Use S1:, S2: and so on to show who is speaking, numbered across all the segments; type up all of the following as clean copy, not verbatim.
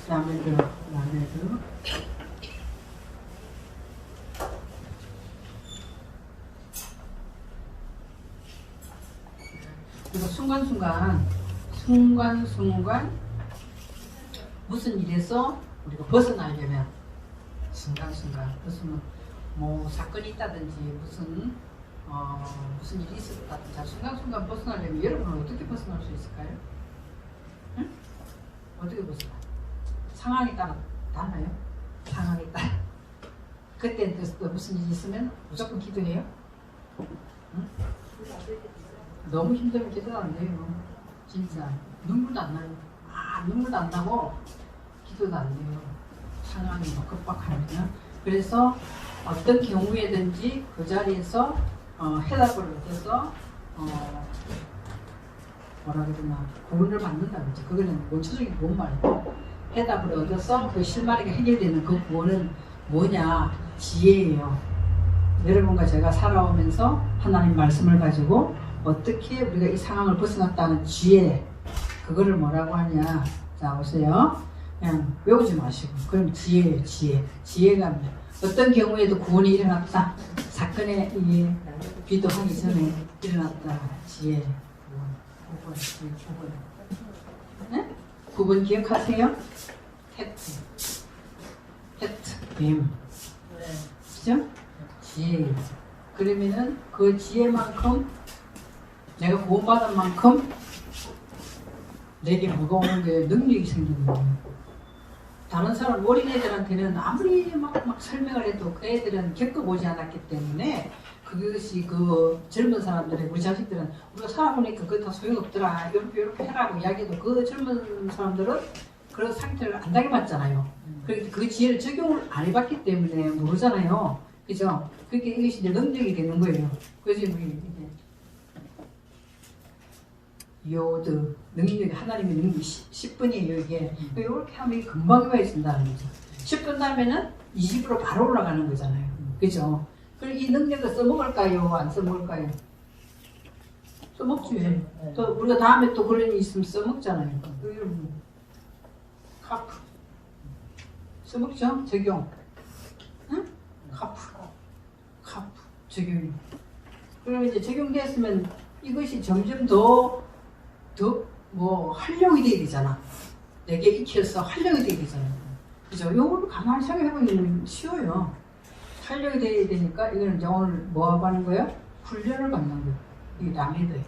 S1: 라메드. 그리고 순간순간 무슨 일에서 우리가 벗어나려면 순간순간 무슨 뭐 사건이 있다든지 무슨 일이 있었다든지 순간순간 벗어나려면 여러분은 어떻게 벗어날 수 있을까요? 응? 어떻게 벗어나? 상황에 따라 달라요. 상황에 따라. 그때 또 무슨 일이 있으면 무조건 기도해요. 응? 너무 힘들면 기도가 안 돼요. 진짜 눈물도 안 나요. 눈물도 안 나고 기도도 안 돼요. 상황이 뭐 급박하면. 그래서 어떤 경우에든지 그 자리에서 해답을 얻어서 뭐라 그러나 구원을 받는다 그러죠. 그거는 원초적인 구원 말고 해답을 얻어서 그 실마리가 해결되는 그 구원은 뭐냐? 지혜예요. 여러분과 제가 살아오면서 하나님 말씀을 가지고 어떻게 우리가 이 상황을 벗어났다는 지혜, 그거를 뭐라고 하냐? 자, 보세요. 그냥 외우지 마시고. 그럼 지혜예요, 지혜. 지혜가 뭐냐? 어떤 경우에도 구원이 일어났다. 사건에 비도하기 전에 일어났다. 지혜. 9번. 네? 9번 기억하세요? 테트. 뱀. 그죠? 지혜. 그러면은 그 지혜만큼 내가 구원받은 만큼 내게 무거운 게 능력이 생기는 거예요. 다른 사람, 어린애들한테는 아무리 막 설명을 해도 그 애들은 겪어보지 않았기 때문에 그것이 그 젊은 사람들의 우리 자식들은 우리가 살아보니까 그거 다 소용없더라. 이렇게 해라고 이야기해도 그 젊은 사람들은 그런 상태를 안 당해봤잖아요. 그래서 그 지혜를 적용을 안 해봤기 때문에 모르잖아요. 그죠? 그게 이것이 이제 능력이 되는 거예요. 그래서 이제 요드 능력이 하나님의 능력이 10분이에요 이게. 이렇게 하면 금방 이루어진다는 거죠. 10분 다음에는 20으로 바로 올라가는 거잖아요. 그죠? 그럼 이 능력을 써먹을까요? 안 써먹을까요? 써먹지. 또 우리가 다음에 또 그런 일이 있으면 써먹잖아요. 카프 써먹죠? 적용. 응? 카프 적용. 그럼 이제 적용됐으면 이것이 점점 더 활용이 돼야 되잖아. 내게 익혀서 활용이 돼야 되잖아. 그죠? 요걸 가만히 생각해보면 쉬워요. 활용이 돼야 되니까 이거는 이제 오늘 뭐 하는 거예요? 훈련을 받는 거예요. 이 라메드.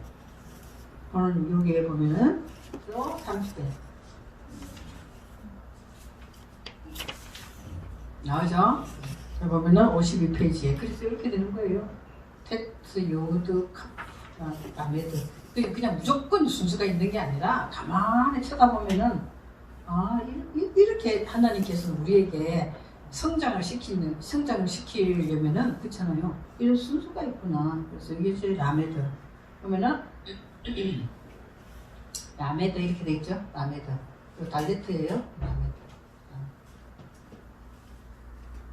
S1: 오늘 여기에 보면은 또 30대. 나오죠? 여기 보면은 52페이지에. 그래서 이렇게 되는 거예요. 텍스, 요드, 라메드. 그냥 무조건 순서가 있는 게 아니라 가만히 쳐다보면은 이렇게 하나님께서 우리에게 성장을 시키려면은 그렇잖아요. 이런 순서가 있구나. 그래서 이게 라메드. 그러면은 라메드 이렇게 돼 있죠. 라메드. 달레트예요.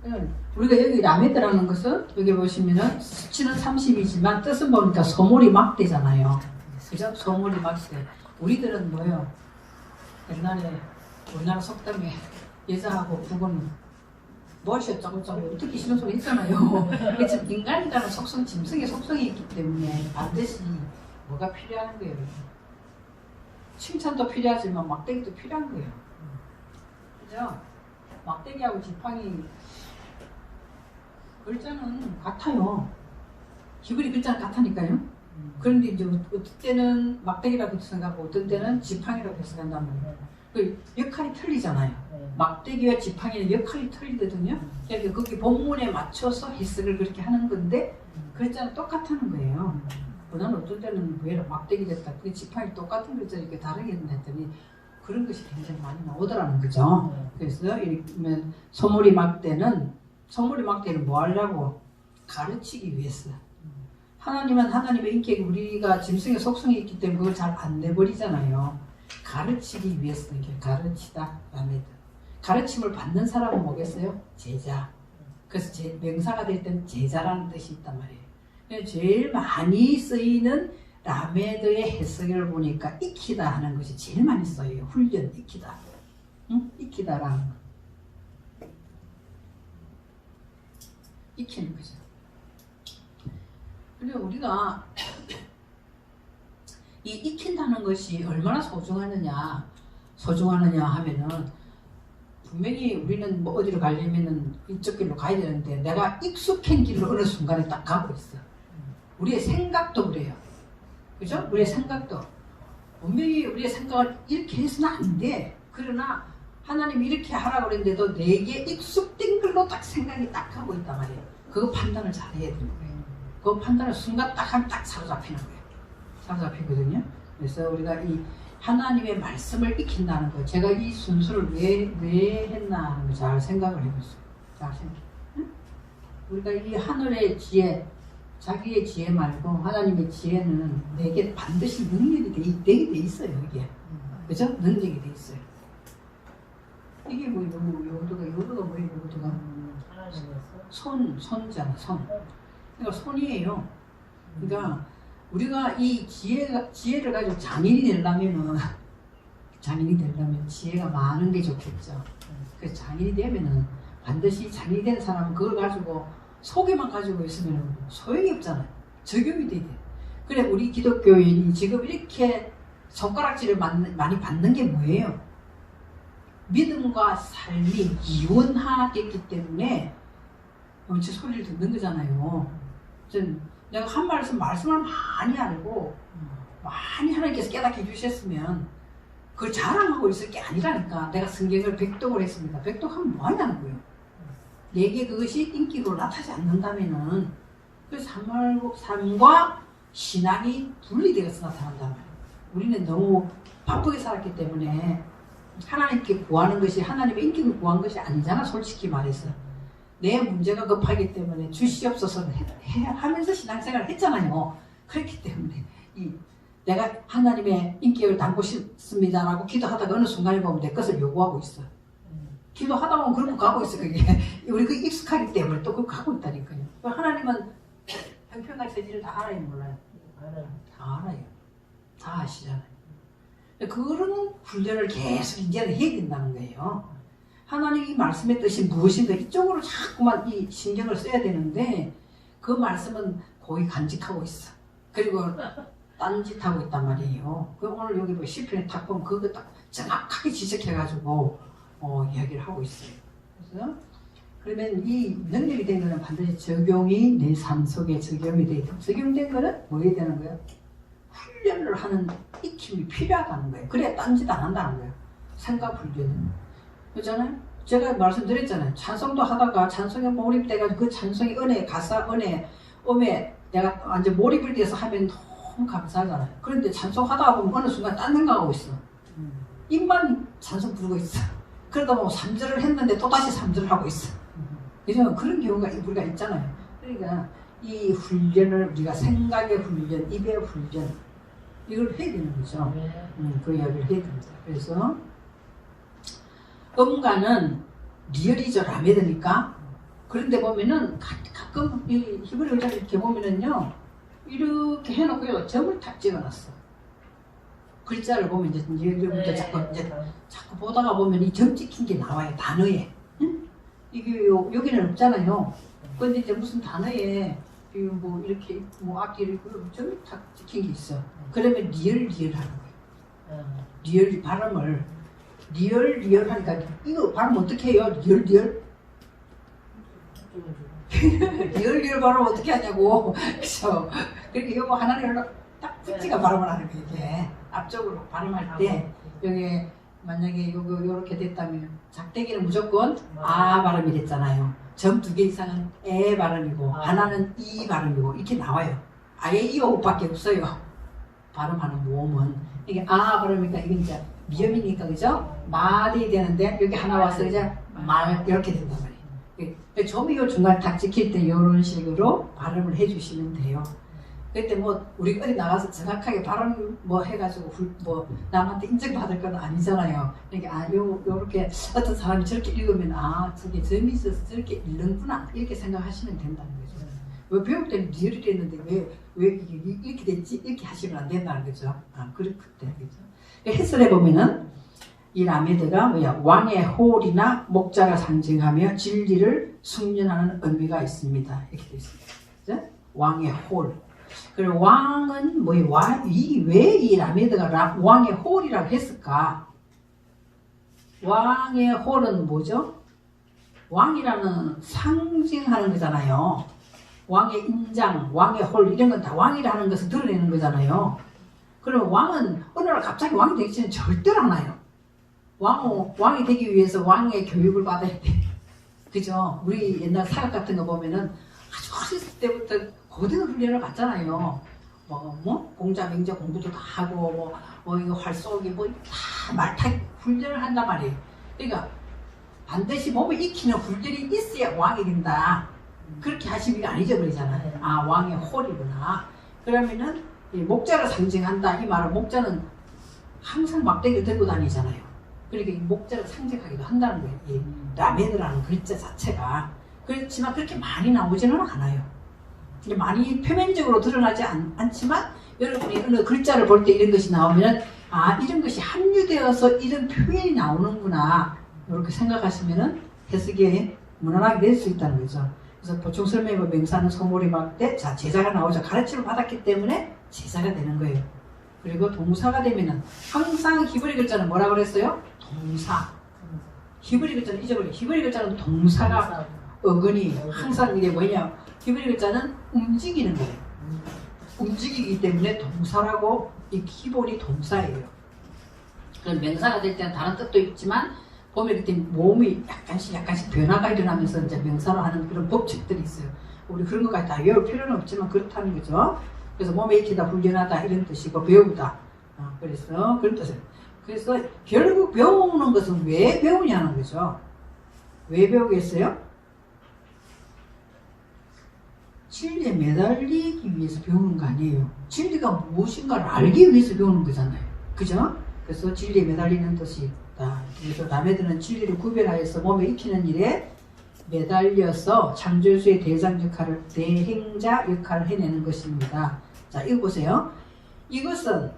S1: 라메드. 우리가 여기 라메드라는 것은 여기 보시면은 수치는 30이지만 뜻은 보니까 소몰이 막대잖아요. 그죠? 소몰이 막대. 우리들은 뭐요? 옛날에 우리나라 속담에 여자하고 북은 무엇이 어쩌고저쩌고 어떻게 싫은 소리 했잖아요. 그렇지만 인간이라는 속성, 짐승의 속성이 있기 때문에 반드시 뭐가 필요한 거예요. 칭찬도 필요하지만 막대기도 필요한 거예요. 그죠? 막대기하고 지팡이 글자는 같아요. 기본이 글자는 같으니까요. 그런데 이제 어떤 때는 막대기라고 생각하고 어떤 때는 지팡이라고 생각한단 말이에요. 그 역할이 틀리잖아요. 막대기와 지팡이는 역할이 틀리거든요. 그러니까 거기 본문에 맞춰서 해석을 그렇게 하는 건데 글자는 똑같다는 거예요. 나는 어떤 때는 왜 막대기 됐다, 그 지팡이 똑같은 글자 이렇게 다르겠네 했더니 그런 것이 굉장히 많이 나오더라는 거죠. 그래서 이렇게 소몰이 막대는 뭐 하려고? 가르치기 위해서. 하나님은 하나님의 인격이 우리가 짐승의 속성이 있기 때문에 그걸 잘 안 내버리잖아요. 가르치기 위해서 이렇게 가르치다. 라메드. 가르침을 받는 사람은 뭐겠어요? 제자. 그래서 명사가 될 때는 제자라는 뜻이 있단 말이에요. 제일 많이 쓰이는 라메드의 해석을 보니까 익히다 하는 것이 제일 많이 써요. 훈련, 익히다. 응? 익히다라는 거. 익히는 거죠. 그리고 우리가 이 익힌다는 것이 얼마나 소중하느냐 하면은 분명히 우리는 뭐 어디로 가려면은 이쪽 길로 가야 되는데 내가 익숙한 길로 어느 순간에 딱 가고 있어. 우리의 생각도 그래요. 그죠? 우리의 생각도 분명히 우리의 생각을 이렇게 해서는 안 돼. 그러나 하나님이 이렇게 하라고 그랬는데도 내게 익숙된 걸로 딱 생각이 딱 하고 있단 말이에요. 그거 판단을 잘 해야 되는 거예요. 그 판단을 순간 딱 하면 딱 사로잡히는 거예요. 사로잡히거든요. 그래서 우리가 이 하나님의 말씀을 익힌다는 거, 제가 이 순서를 왜 했나 하는 거 잘 생각을 해보세요. 잘 생각해. 응? 우리가 이 하늘의 지혜, 자기의 지혜 말고 하나님의 지혜는 내게 반드시 능력이 되게 돼 있어요. 이게. 그죠? 능력이 돼 있어요. 이게 뭐예요? 요도가 뭐예요? 요도가 손잖아. 손. 그러니까 손이에요. 그러니까 우리가 이 지혜를 가지고 장인이 되려면 지혜가 많은 게 좋겠죠. 그래서 장인이 되면은 반드시 장인이 된 사람은 그걸 가지고 속에만 가지고 있으면 소용이 없잖아요. 적용이 돼야 돼. 그래 우리 기독교인이 지금 이렇게 손가락질을 많이 받는 게 뭐예요? 믿음과 삶이 이원화됐기 때문에 제 소리를 듣는 거잖아요. 내가 한 말씀을 많이 알고 많이 하나님께서 깨닫게 해주셨으면 그걸 자랑하고 있을 게 아니라니까. 내가 성경을 백독을 했습니다. 백독하면 뭐 하냐는 거예요. 내게 그것이 인기로 나타나지 않는다면은 그 삶과 신앙이 분리되어서 나타난단 말이에요. 우리는 너무 바쁘게 살았기 때문에 하나님께 구하는 것이 하나님의 인격을 구한 것이 아니잖아. 솔직히 말해서 내 문제가 급하기 때문에 주시옵소서 하면서 신앙생활을 했잖아요. 그렇기 때문에 내가 하나님의 인격을 담고 싶습니다라고 기도하다가 어느 순간에 보면 내 것을 요구하고 있어. 기도하다 보면 그런 거 가고 있어. 그게 우리 그 익숙하기 때문에 또 그거 가고 있다니까요. 하나님은 형편과 체질을 다 알아요, 몰라요? 다 알아요. 다 아시잖아요. 그런 훈련을 계속 이제는 해야 된다는 거예요. 하나님이 말씀의 뜻이 무엇인가 이쪽으로 자꾸만 이 신경을 써야 되는데 그 말씀은 거의 간직하고 있어. 그리고 딴짓하고 있단 말이에요. 오늘 여기 뭐 시편에 딱 보면 그거 딱 정확하게 지적해가지고 이야기를 하고 있어요. 그래서 그러면 이 능력이 된 거는 반드시 적용이 내 삶 속에 적용이 되고 적용된 거는 뭐 해야 되는 거예요? 훈련을 하는 익힘이 필요하다는 거예요. 그래야 딴짓 안 한다는 거예요. 생각 훈련은. 그렇잖아요? 제가 말씀드렸잖아요. 찬송도 하다가 찬송에 몰입돼가지고 그 찬송의 은혜, 가사 은혜, 내가 완전 몰입을 돼서 하면 너무 감사하잖아요. 그런데 찬송하다가 보면 어느 순간 딴 생각하고 있어. 입만 찬송 부르고 있어. 그러다 보면 3절을 했는데 또다시 3절을 하고 있어. 그래서 그런 경우가 우리가 있잖아요. 그러니까 이 훈련을 우리가 생각의 훈련, 입의 훈련 이걸 해야 되는 거죠. 그 이야기를 해야 됩니다. 그래서 음가는 리얼이죠. 라메드니까. 그런데 보면은 가끔 이 히브리 의자를 이렇게 보면은요 이렇게 해놓고 점을 탁 찍어놨어. 글자를 보면 이제 여기부터 자꾸 보다가 보면 이 점 찍힌 게 나와요. 단어에. 응? 이게 여기는 없잖아요. 근데 이제 무슨 단어에 뭐 이렇게 뭐 앞뒤를 점이 탁 찍힌 게 있어. 그러면 리얼 하는 거예요. 리얼 발음을 리얼 하니까 이거 발음 어떻게 해요? 리얼 발음 어떻게 하냐고. 그래서 그렇게 이거 하나를 딱 찍지가 발음을 하는 거예요. 이게 앞쪽으로 발음할 때 여기 만약에 요렇게 됐다면 작대기는 무조건 아 발음이 됐잖아요. 점 2개 이상은 에 발음이고 하나는 이 발음이고 이렇게 나와요. 아예 이어밖에 없어요. 발음하는 모음은 이게 아 발음이니까 이게 이제 미음이니까 그죠? 말이 되는데 여기 하나 와서 이제 말 이렇게 된단 말이에요. 점이 요 중간에 딱 찍힐 때 이런 식으로 발음을 해주시면 돼요. 그때 뭐 우리 어디 나가서 정확하게 발음 뭐 해가지고 뭐 남한테 인정받을 건 아니잖아요. 그러니까 요렇게 어떤 사람이 저렇게 읽으면 저게 점이 있어서 저렇게 읽는구나 이렇게 생각하시면 된다는 거죠. 왜 배울 때는 리얼이 됐는데 왜 이렇게 됐지? 이렇게 하시면 안 된다는 거죠. 그렇기 때문에 그죠. 해설해 보면은 이 라메드가 뭐야? 왕의 홀이나 목자가 상징하며 진리를 숙련하는 의미가 있습니다. 이렇게 되어 있습니다. 그죠? 왕의 홀. 그리고 왕은 뭐예요? 왜 이 라메드가 왕의 홀이라고 했을까? 왕의 홀은 뭐죠? 왕이라는 상징하는 거잖아요. 왕의 인장, 왕의 홀 이런 건 다 왕이라는 것을 드러내는 거잖아요. 그럼 왕은 어느 날 갑자기 왕이 되기는 절대로 안 와요. 왕이 되기 위해서 왕의 교육을 받아야 돼. 그죠? 우리 옛날 사극 같은 거 보면은 아주 어렸을 때부터 고등 훈련을 받잖아요. 공자 맹자 공부도 다 하고 이거 활쏘기 다 말타기 훈련을 한단 말이에요. 그러니까 반드시 몸을 익히는 훈련이 있어야 왕이 된다. 그렇게 하시면 안 잊어버리잖아요. 아, 왕의 홀이구나. 그러면은 이 목자를 상징한다. 이 말은 목자는 항상 막대기를 들고 다니잖아요. 그러니까 이 목자를 상징하기도 한다는 거예요. 이 라메드라는 글자 자체가. 그렇지만 그렇게 많이 나오지는 않아요. 많이 표면적으로 드러나지 않지만 여러분이 어느 글자를 볼 때 이런 것이 나오면 아, 이런 것이 함유되어서 이런 표현이 나오는구나. 이렇게 생각하시면 해석이 무난하게 될 수 있다는 거죠. 그래서 보충 설명과 명사는 소몰이 받을 때 자, 제자가 나오죠. 가르침을 받았기 때문에 제자가 되는 거예요. 그리고 동사가 되면은 항상 히브리 글자는 뭐라 그랬어요? 동사. 히브리 글자는 잊어버려요. 히브리 글자는 동사가 어근이 항상 이게 뭐냐? 히브리 글자는 움직이는 거예요. 움직이기 때문에 동사라고 이 기본이 동사예요. 그럼 명사가 될 때는 다른 뜻도 있지만 보면 그때 몸이 약간씩 변화가 일어나면서 이제 명사로 하는 그런 법칙들이 있어요. 우리 그런 것까지 다 외울 필요는 없지만 그렇다는 거죠. 그래서 몸에 익히다, 훈련하다 이런 뜻이고 배우다. 그래서 그런 뜻이에요. 그래서 결국 배우는 것은 왜 배우냐는 거죠. 왜 배우겠어요? 진리에 매달리기 위해서 배우는 거 아니에요. 진리가 무엇인가를 알기 위해서 배우는 거잖아요. 그죠? 그래서 진리에 매달리는 뜻이 있다. 그래서 라메드는 진리를 구별하여서 몸에 익히는 일에 매달려서 창조주의 대행자 역할을 해내는 것입니다. 자, 이거 보세요. 이것은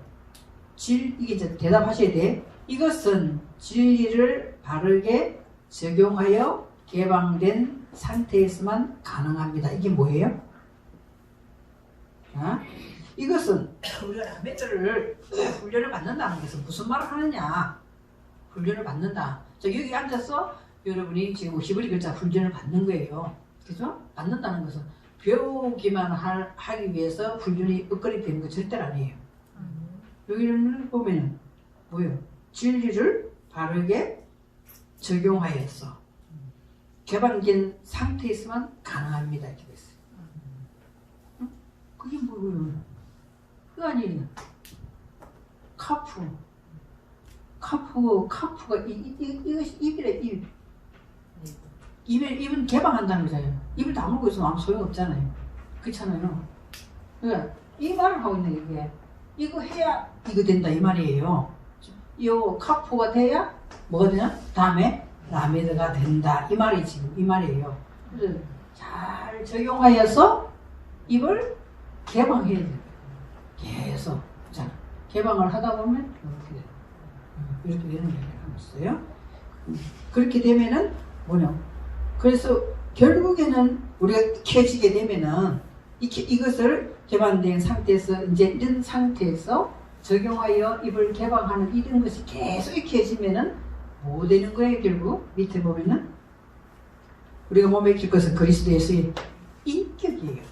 S1: 이게 이제 대답하셔야 돼. 이것은 진리를 바르게 적용하여 개방된 상태에서만 가능합니다. 이게 뭐예요? 자, 이것은 우리가 라메드를 훈련을 받는다는 것은 무슨 말을 하느냐? 훈련을 받는다. 자, 여기 앉아서 여러분이 지금 히브리 글자 훈련을 받는 거예요. 그죠? 받는다는 것은 배우기만 하기 위해서 훈련이 엇걸이 되는 거 절대 아니에요. 여기는 보면 뭐예요? 진리를 바르게 적용하여서 개방된 상태에서만 가능합니다. 이렇게 됐어요. 그게 뭐예요? 그 아니에요. 카프가 이것이 입이래, 입. 입은 개방한다는 거잖아요. 입을 다물고 있으면 아무 소용없잖아요. 그렇잖아요. 그러니까 이 말을 하고 있는 게 이거 해야 이거 된다 이 말이에요. 요 카프가 돼야 뭐가 되나? 다음에 라메드가 된다 이 말이 지금 이 말이에요. 그래서 잘 적용하여서 입을 개방해야 돼요. 계속 자 개방을 하다 보면 이렇게 되는 얘기를 하고 있어요. 그렇게 되면은 뭐냐? 그래서 결국에는 우리가 익혀지게 되면은 이것을 개방된 상태에서 이제 이런 상태에서 적용하여 입을 개방하는 이런 것이 계속 익혀지면은 뭐 되는 거예요? 결국 밑에 보면은 우리가 몸에 익힐 것은 그리스도에서의 인격이에요.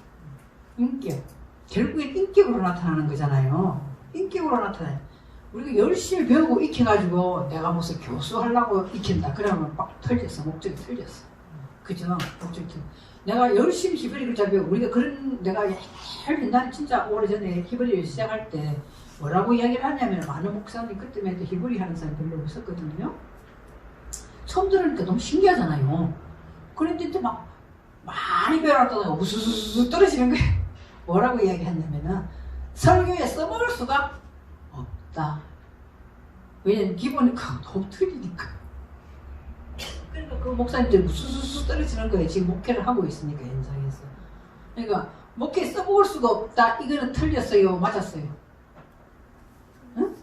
S1: 인격. 결국엔 인격으로 나타나는 거잖아요. 인격으로 나타나요. 우리가 열심히 배우고 익혀가지고 내가 무슨 교수 하려고 익힌다. 그러면 막 틀렸어. 목적이 틀렸어. 그죠? 목적이 틀렸어. 내가 열심히 히브리 글자 배우고 우리가 그런 내가 옛날 진짜 오래전에 히브리를 시작할 때 뭐라고 이야기를 하냐면 많은 목사님 그때만 해도 히브리 하는 사람이 별로 없었거든요. 처음 들으니까 너무 신기하잖아요. 그런데 막 많이 배워놨다가 우수수수 떨어지는 거예요. 뭐라고 이야기했냐면은 설교에 써먹을 수가 없다. 왜냐면 기본이 너무 틀리니까. 그러니까 그 목사님들이 우수수수 떨어지는 거예요. 지금 목회를 하고 있으니까 현장에서. 그러니까 목회 써먹을 수가 없다. 이거는 틀렸어요. 맞았어요. 응?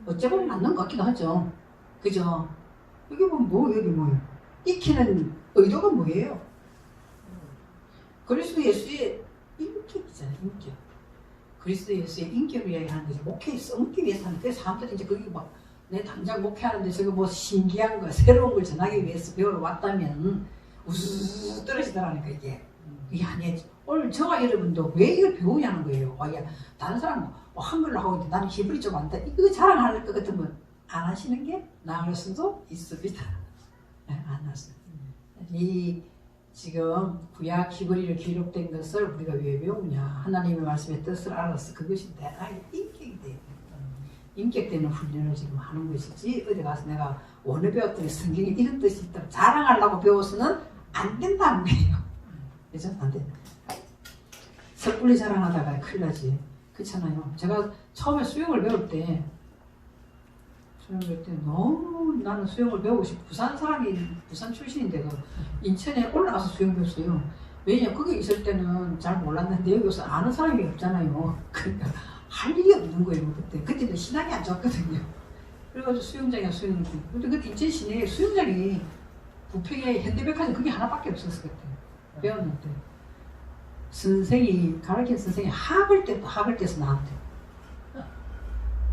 S1: 어째 보면 맞는 것 같기도 하죠. 그죠? 여기 뭐 여기 뭐예요? 익히는 의도가 뭐예요? 그리스도 예수의 인격이잖아요. 인격. 그리스도 예수의 인격을 이야기하는 거죠. 목회에 써먹기 위해서 하는데 사람들이 이제 거기 막 내 당장 목회하는데 저거 뭐 신기한 거 새로운 걸 전하기 위해서 배우러 왔다면 우수수 떨어지더라니까 이게 아니지. 오늘 저와 여러분도 왜 이걸 배우냐는 거예요. 야, 다른 사람은 뭐 한글로 하고 있는데 나는 히브리 좀 안다. 이거 자랑할 것 같으면 안 하시는 게 나을 수도 있습니다. 안 하세요. 이 지금 구약 히브리로 기록된 것을 우리가 왜 배우냐? 하나님의 말씀의 뜻을 알아서 그것이 내 나의 인격이 돼요. 인격되는 훈련을 지금 하는 것이지 어디 가서 내가 오늘 배웠더니 성경에 이런 뜻이 있다 자랑하려고 배워서는 안 된다는 거예요. 그죠? 안 돼. 섣불리 자랑하다가 큰일 나지. 그렇잖아요. 제가 처음에 수영을 배울 때 너무 나는 수영을 배우고 싶어. 부산 출신인데 인천에 올라가서 수영 배웠어요. 왜냐 거기 있을 때는 잘 몰랐는데 여기 와서 아는 사람이 없잖아요. 그러니까 할 일이 없는 거예요. 그때는 신앙이 안 좋았거든요. 그래가지고 수영장에 수영을 배웠어요. 근데 그 인천 시내에 수영장이 부평에 현대백화점 그게 하나밖에 없었을 그때 배웠는데 선생이 가르친 선생이 학을 때서 나한테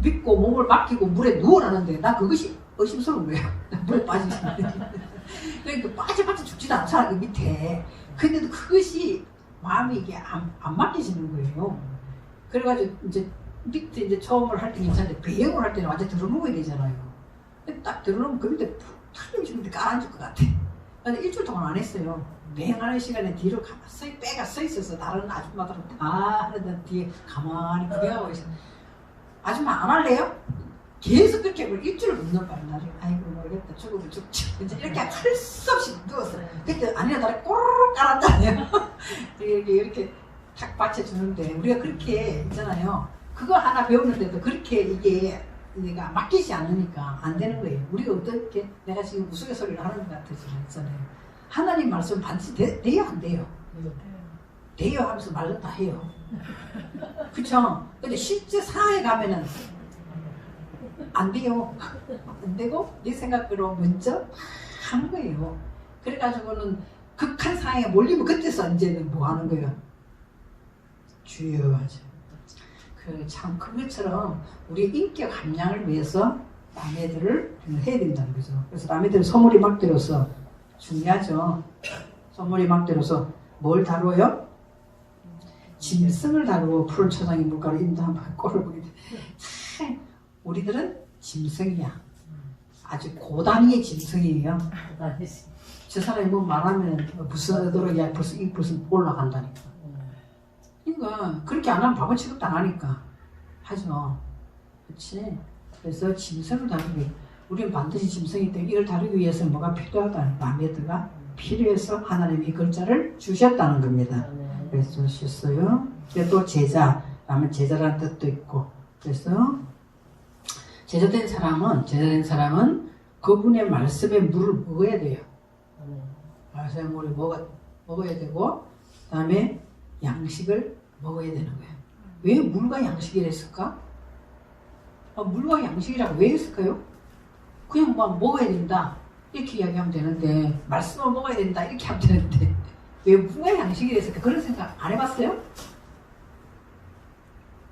S1: 믿고 몸을 맡기고 물에 누워라는데 나 그것이 의심스러운 거예요. 물에 빠지는데 그러니까 빠져빠져 죽지도 않잖아 그 밑에. 근데도 그것이 마음이 이게 안 맡겨지는 거예요. 그래가지고 이제 밑에 이제 처음을 할 때 괜찮은데 배영을 할 때는 완전 들어누워야 되잖아요. 딱 들어놓으면 그 밑에 털림지는데 깔아앉을 것 같아. 근데 일주일 동안 안 했어요. 배영하는 시간에 뒤로 가만히 빼가 서 있어서 다른 아줌마들은 다 하는데 뒤에 가만히 구경하고 있어요. 아줌마 안 할래요? 계속 그렇게 일주일을 묻는 거야. 나중에 아이고 모르겠다 죽으면 죽지 이제 이렇게 할 수 없이 누웠어. 그때 아니나 다리 꼬르륵 깔았잖아요. 이렇게 탁 받쳐주는데 우리가 그렇게 있잖아요. 그거 하나 배우는데도 그렇게 이게 내가 맡기지 않으니까 안 되는 거예요. 우리가 어떻게 내가 지금 우스갯소리를 하는 것 같잖아요. 하나님 말씀 반드시 돼요 안 돼요? 돼요 하면서 말도 다 해요. 그쵸? 근데 실제 상황에 가면은 안 돼요. 안 되고 네 생각으로 먼저 하는 거예요. 그래가지고는 극한 상황에 몰리면 그때서 이제는 뭐 하는 거예요? 주여 하죠. 참 그것처럼 우리 인격 함량을 위해서 라메들을 해야 된다는 거죠. 그래서 라메들은 소머리 막대로서 중요하죠. 소머리 막대로서 뭘 다루어요? 짐승을 다루고 푸른 초장에 물가로 인도한 꼴을 보게 돼. 우리들은 짐승이야. 아주 고단위의 짐승이에요. 저 사람이 뭐 말하면 무슨 의도로 야 벌써 올라간다니까. 그러니까 그렇게 안 하면 바보 취급 당하니까 하죠. 그렇지? 그래서 짐승을 다루기 우리는 반드시 짐승이 때 이걸 다루기 위해서 뭐가 필요하다. 라메드가 필요해서 하나님이 이 글자를 주셨다는 겁니다. 그래서 주셨어요. 또 제자, 라면 제자라는 뜻도 있고 그래서 제자된 사람은 그분의 말씀에 물을 먹어야 돼요. 말씀에 물을 먹어야 되고 그 다음에 양식을 먹어야 되는 거예요. 왜 물과 양식이라 했을까? 물과 양식이라고 왜 했을까요? 그냥 막 먹어야 된다 이렇게 이야기하면 되는데 말씀을 먹어야 된다 이렇게 하면 되는데 왜 물과 양식이라 했을까? 그런 생각 안 해봤어요?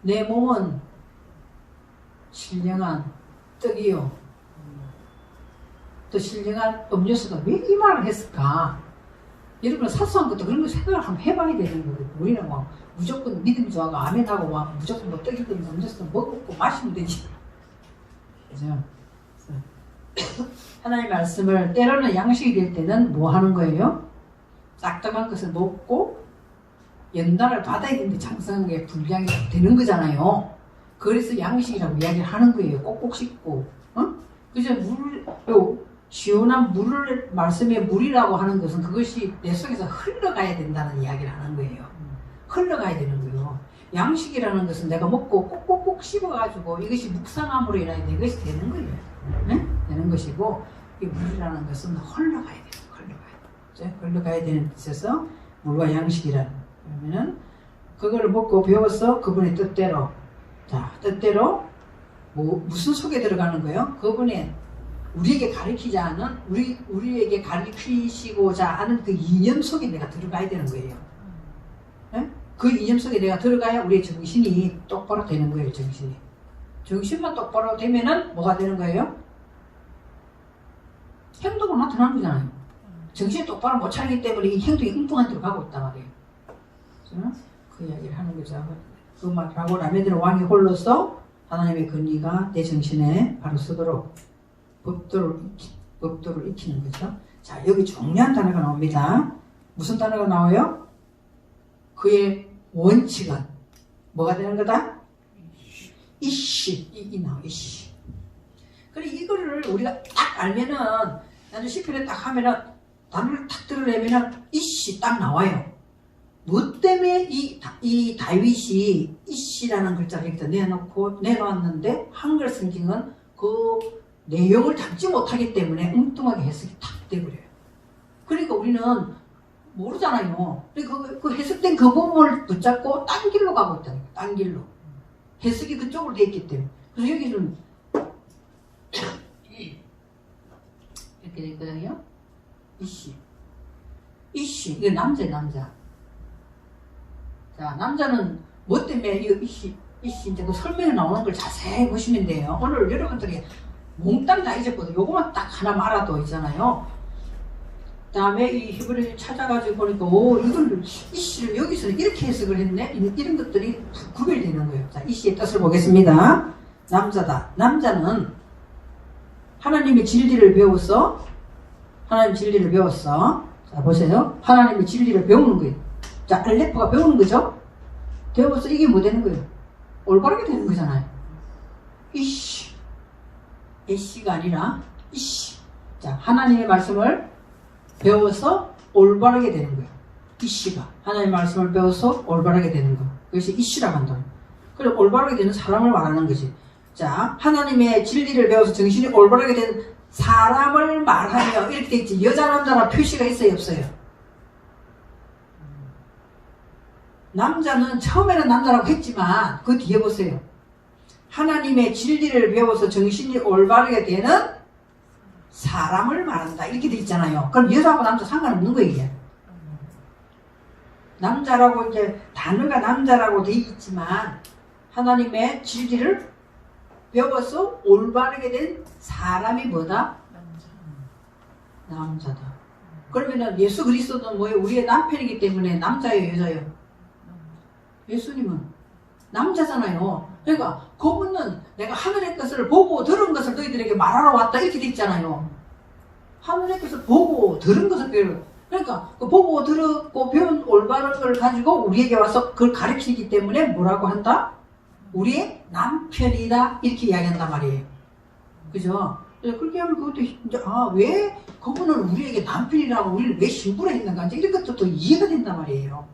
S1: 내 몸은 신령한 떡이요 또 신령한 음료수다. 왜 이 말을 했을까? 여러분 사소한 것도 그런 거 생각을 한번 해봐야 되는 거거든요. 우리는 막 무조건 믿음이 좋아하고 아멘하고 막 무조건 뭐 떡이든 음료수든 먹고 마시면 되지. 그죠? 하나님의 말씀을 때로는 양식이 될 때는 뭐 하는 거예요? 딱딱한 것을 먹고 연단을 받아야 되는데 장성하게 불량이 되는 거잖아요. 그래서 양식이라고 이야기를 하는 거예요. 꼭꼭 씹고. 그죠? 시원한 물을 말씀에 물이라고 하는 것은 그것이 내 속에서 흘러가야 된다는 이야기를 하는 거예요. 흘러가야 되는 거예요. 양식이라는 것은 내가 먹고 꼭꼭꼭 씹어가지고 이것이 묵상함으로 인하여 이것이 되는 거예요. 네? 되는 것이고 이 물이라는 것은 흘러가야 돼요. 흘러가야 되는 뜻에서 물과 양식이란 그러면은 그걸 먹고 배워서 그분의 뜻대로 자 뜻대로 뭐 무슨 속에 들어가는 거예요? 그분의 우리에게 가르치지 않은 우리에게 가르치시고자 하는 그 이념 속에 내가 들어가야 되는 거예요. 네? 그 이념 속에 내가 들어가야 우리의 정신이 똑바로 되는 거예요. 정신만 똑바로 되면은 뭐가 되는 거예요? 행동으로 나타나는 거잖아요. 정신이 똑바로 못 차리기 때문에 이 행동이 엉뚱한 데로 가고 있단 말이에요. 그 이야기를 하는 거죠. 그 말을 하고 라메드는 왕이 홀로서 하나님의 권위가 내 정신에 바로 서도록 법도를 익히는 거죠. 자, 여기 중요한 단어가 나옵니다. 무슨 단어가 나와요? 그의 원칙은 뭐가 되는 거다? 이씨. 이 나와, 이씨. 그래, 이거를 우리가 딱 알면은, 나도 시편에 딱 하면은, 단어를 탁 들어내면은, 이씨 딱 나와요. 뭐 때문에 이 다윗이 이씨라는 글자를 여기다 내놓았는데, 한글 성경은 그 내용을 담지 못하기 때문에 엉뚱하게 해석이 탁 돼버려요. 그러니까 우리는 모르잖아요. 그 해석된 그 부분을 붙잡고 딴 길로 가고 있다는 거예요. 딴 길로. 해석이 그쪽으로 돼 있기 때문에. 그래서 여기는 이렇게 될 거예요. 이씨. 이게 남자예요, 남자. 자, 남자는 뭐 때문에 이씨 이제 그 설명에 나오는 걸 자세히 보시면 돼요. 오늘 여러분들이 몽땅 다 잊었거든요. 요거만 딱 하나 알아도 있잖아요. 그 다음에 이 히브리를 찾아가지고 보니까 이걸 이씨를 여기서는 이렇게 해석을 했네. 이런 것들이 구별되는 거예요. 자, 이씨의 뜻을 보겠습니다. 남자다. 남자는 하나님의 진리를 배웠어. 자, 보세요. 하나님의 진리를 배우는 거예요. 자, 알레프가 배우는 거죠. 배워서 이게 뭐 되는 거예요? 올바르게 되는 거잖아요. 이씨. 에씨가 아니라 이씨. 자, 하나님의 말씀을 배워서 올바르게 되는 거예요. 이씨가 하나님의 말씀을 배워서 올바르게 되는 거. 그것이 이씨라고 한다. 그래, 올바르게 되는 사람을 말하는 거지. 자, 하나님의 진리를 배워서 정신이 올바르게 된 사람을 말하며 이렇게 돼 있지. 여자 남자나 표시가 있어요, 없어요? 남자는 처음에는 남자라고 했지만 그 뒤에 보세요. 하나님의 진리를 배워서 정신이 올바르게 되는 사람을 말한다. 이렇게 돼 있잖아요. 그럼 여자하고 남자 상관없는 거예요, 이게. 남자라고 이제 단어가 남자라고 돼 있지만 하나님의 진리를 배워서 올바르게 된 사람이 뭐다? 남자다. 그러면은 예수 그리스도는 뭐예요? 우리의 남편이기 때문에 남자예요, 여자예요? 예수님은 남자잖아요. 그러니까 그분은 내가 하늘의 것을 보고 들은 것을 너희들에게 말하러 왔다 이렇게 돼 있잖아요. 하늘의 것을 보고 들은 것을 배우는. 그러니까 그 보고 들었고 배운 올바른 걸 가지고 우리에게 와서 그걸 가르치기 때문에 뭐라고 한다? 우리의 남편이다 이렇게 이야기한단 말이에요. 그죠? 그렇게 하면 그것도 이제 왜 그분은 우리에게 남편이라고 우리를 왜 신부로 했는가 이제 이런 것도 또 이해가 된단 말이에요.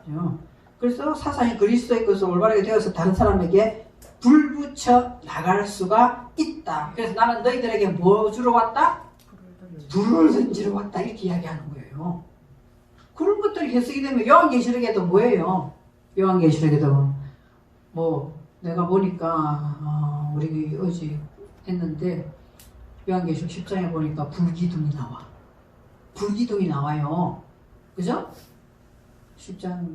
S1: 그죠? 그래서 사상이 그리스도의 것을 올바르게 되어서 다른 사람에게 불붙여 나갈 수가 있다. 그래서 나는 너희들에게 뭐 주러 왔다? 불을 던지러 왔다 이렇게 이야기하는 거예요. 그런 것들이 해석이 되면 요한계시록에도 뭐예요? 요한계시록에도 뭐 내가 보니까 우리 어제 했는데 요한계시록 10장에 보니까 불기둥이 나와. 불기둥이 나와요. 그죠? 10장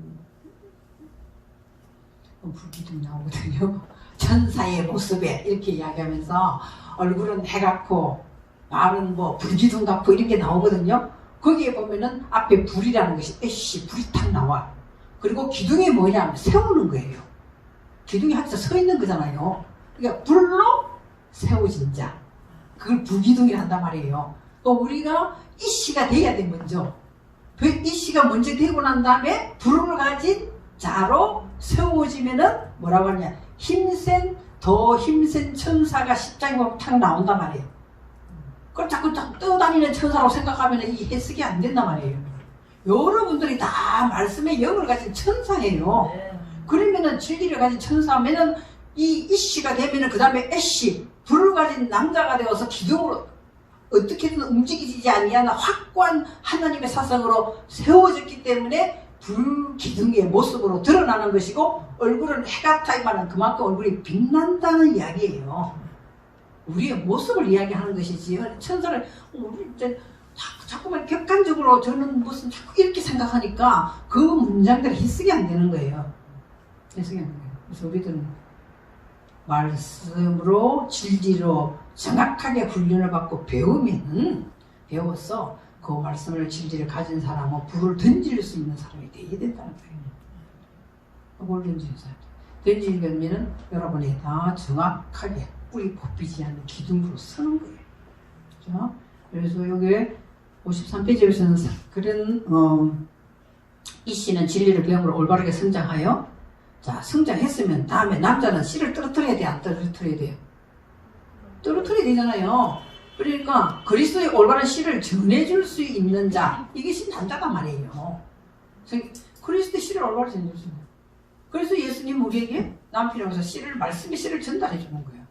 S1: 불기둥이 나오거든요. 천사의 모습에 이렇게 이야기하면서 얼굴은 해같고 말은 뭐 불기둥 같고 이렇게 나오거든요. 거기에 보면은 앞에 불이라는 것이 애쉬 불이 탁 나와. 그리고 기둥이 뭐냐면 세우는 거예요. 기둥이 한자 서 있는 거잖아요. 그러니까 불로 세워진 자. 그걸 불기둥이라 한단 말이에요. 또 우리가 이씨가 돼야 돼 먼저. 그 이씨가 먼저 되고 난 다음에 불을 가진 자로 세워지면은 뭐라고 하냐? 더 힘센 천사가 십장에 보면 탁 나온단 말이에요. 그걸 자꾸 떠다니는 천사라고 생각하면 이 해석이 안 된단 말이에요. 여러분들이 다 말씀의 영을 가진 천사예요. 그러면은 진리를 가진 천사면은 이 이씨가 되면은 그 다음에 애씨 불을 가진 남자가 되어서 기둥으로 어떻게든 움직이지 아니하나 확고한 하나님의 사상으로 세워졌기 때문에 불기둥의 모습으로 드러나는 것이고 얼굴은 해같아 이말은 그만큼 얼굴이 빛난다는 이야기예요. 우리의 모습을 이야기하는 것이지 천사를 우리 이제 자꾸만 객관적으로 저는 무슨 자꾸 이렇게 생각하니까 그 문장들이 해석이 안 되는 거예요. 해석이 안 되는 거예요. 그래서 우리들은 말씀으로 진리로 정확하게 훈련을 받고 배워서 그 말씀을 진리를 가진 사람은 불을 던질 수 있는 사람이 되어야 된다는 거예요. 뭘 던지는 사람? 던지는 거면은 여러분이 다 정확하게 뿌리 뽑히지 않는 기둥으로 서는 거예요. 그렇죠? 그래서 여기 53페이지에서는 그런 이 씨는 진리를 배움으로 올바르게 성장하여 자 성장했으면 다음에 남자는 씨를 떨어뜨려야 돼, 안 떨어뜨려야 돼요? 떨어뜨려야 되잖아요. 그러니까 그리스도의 올바른 씨를 전해줄 수 있는 자, 이것이 남자단 말이에요. 그리스도의 씨를 올바르게 전해줄 수 있는. 그래서 예수님 우리에게 남편이라서 씨를 말씀의 씨를 전달해 주는 거예요.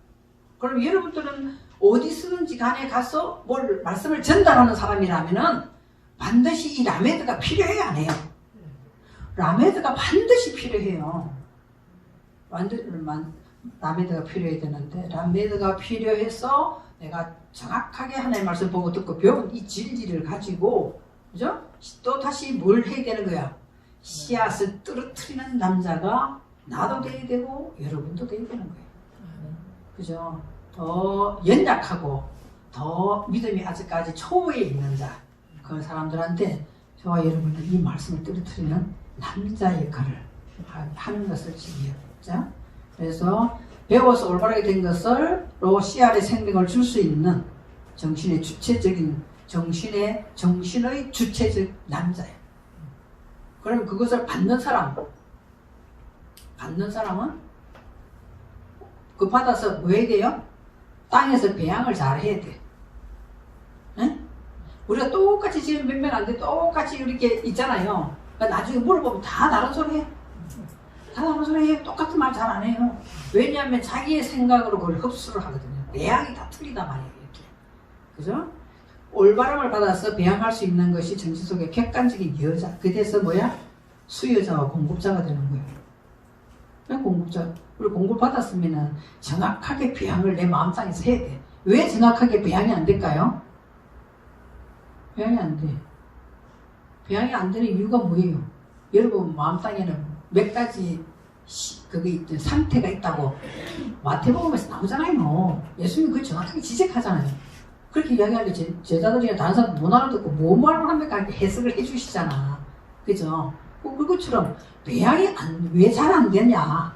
S1: 그럼 여러분들은 어디서든지 간에 가서 뭘 말씀을 전달하는 사람이라면은 반드시 이 라메드가 필요해야 안 해요. 라메드가 반드시 필요해요. 라메드가 필요해야 되는데 라메드가 필요해서 내가 정확하게 하나님의 말씀 보고 듣고 배운 이 진리를 가지고 그죠? 또 다시 뭘 해야 되는 거야? 씨앗을 떨어뜨리는 남자가 나도 돼야 되고 여러분도 돼야 되는 거예요. 그죠? 더 연약하고 더 믿음이 아직까지 초보에 있는 자, 그 사람들한테 저와 여러분은 이 말씀을 떨어뜨리는 남자 역할을 하는 것을 지혜요. 자, 그래서 배워서 올바르게 된 것을로 씨알의 생명을 줄 수 있는 정신의 주체적 남자예요. 그럼 그것을 받는 사람은 그 받아서 뭐 해야 돼요? 땅에서 배양을 잘 해야 돼. 응? 우리가 똑같이 지금 몇 명 안 돼 똑같이 이렇게 있잖아요. 그러니까 나중에 물어보면 다 다른 소리 해. 다 다른 소리 해. 똑같은 말 잘 안 해요. 왜냐하면 자기의 생각으로 그걸 흡수를 하거든요. 배양이 다 틀리단 말이에요. 이렇게. 그죠? 올바름을 받아서 배양할 수 있는 것이 정신 속의 객관적인 여자. 그래서 뭐야? 수여자와 공급자가 되는 거예요. 왜 공급자? 우리 공급을 받았으면 정확하게 배양을 내 마음상에서 해야 돼. 왜 정확하게 배양이 안 될까요? 배양이 안 돼. 배양이 안 되는 이유가 뭐예요? 여러분 마음상에는 몇 가지 상태가 있다고 마태복음에서 나오잖아요. 예수님이 그걸 정확하게 지적하잖아요. 그렇게 이야기하니까 제자들이나 다른 사람 못 알아듣고 뭔 말을 합니까? 이렇게 해석을 해주시잖아. 그죠? 그것처럼 배양이 왜 잘 안 되냐?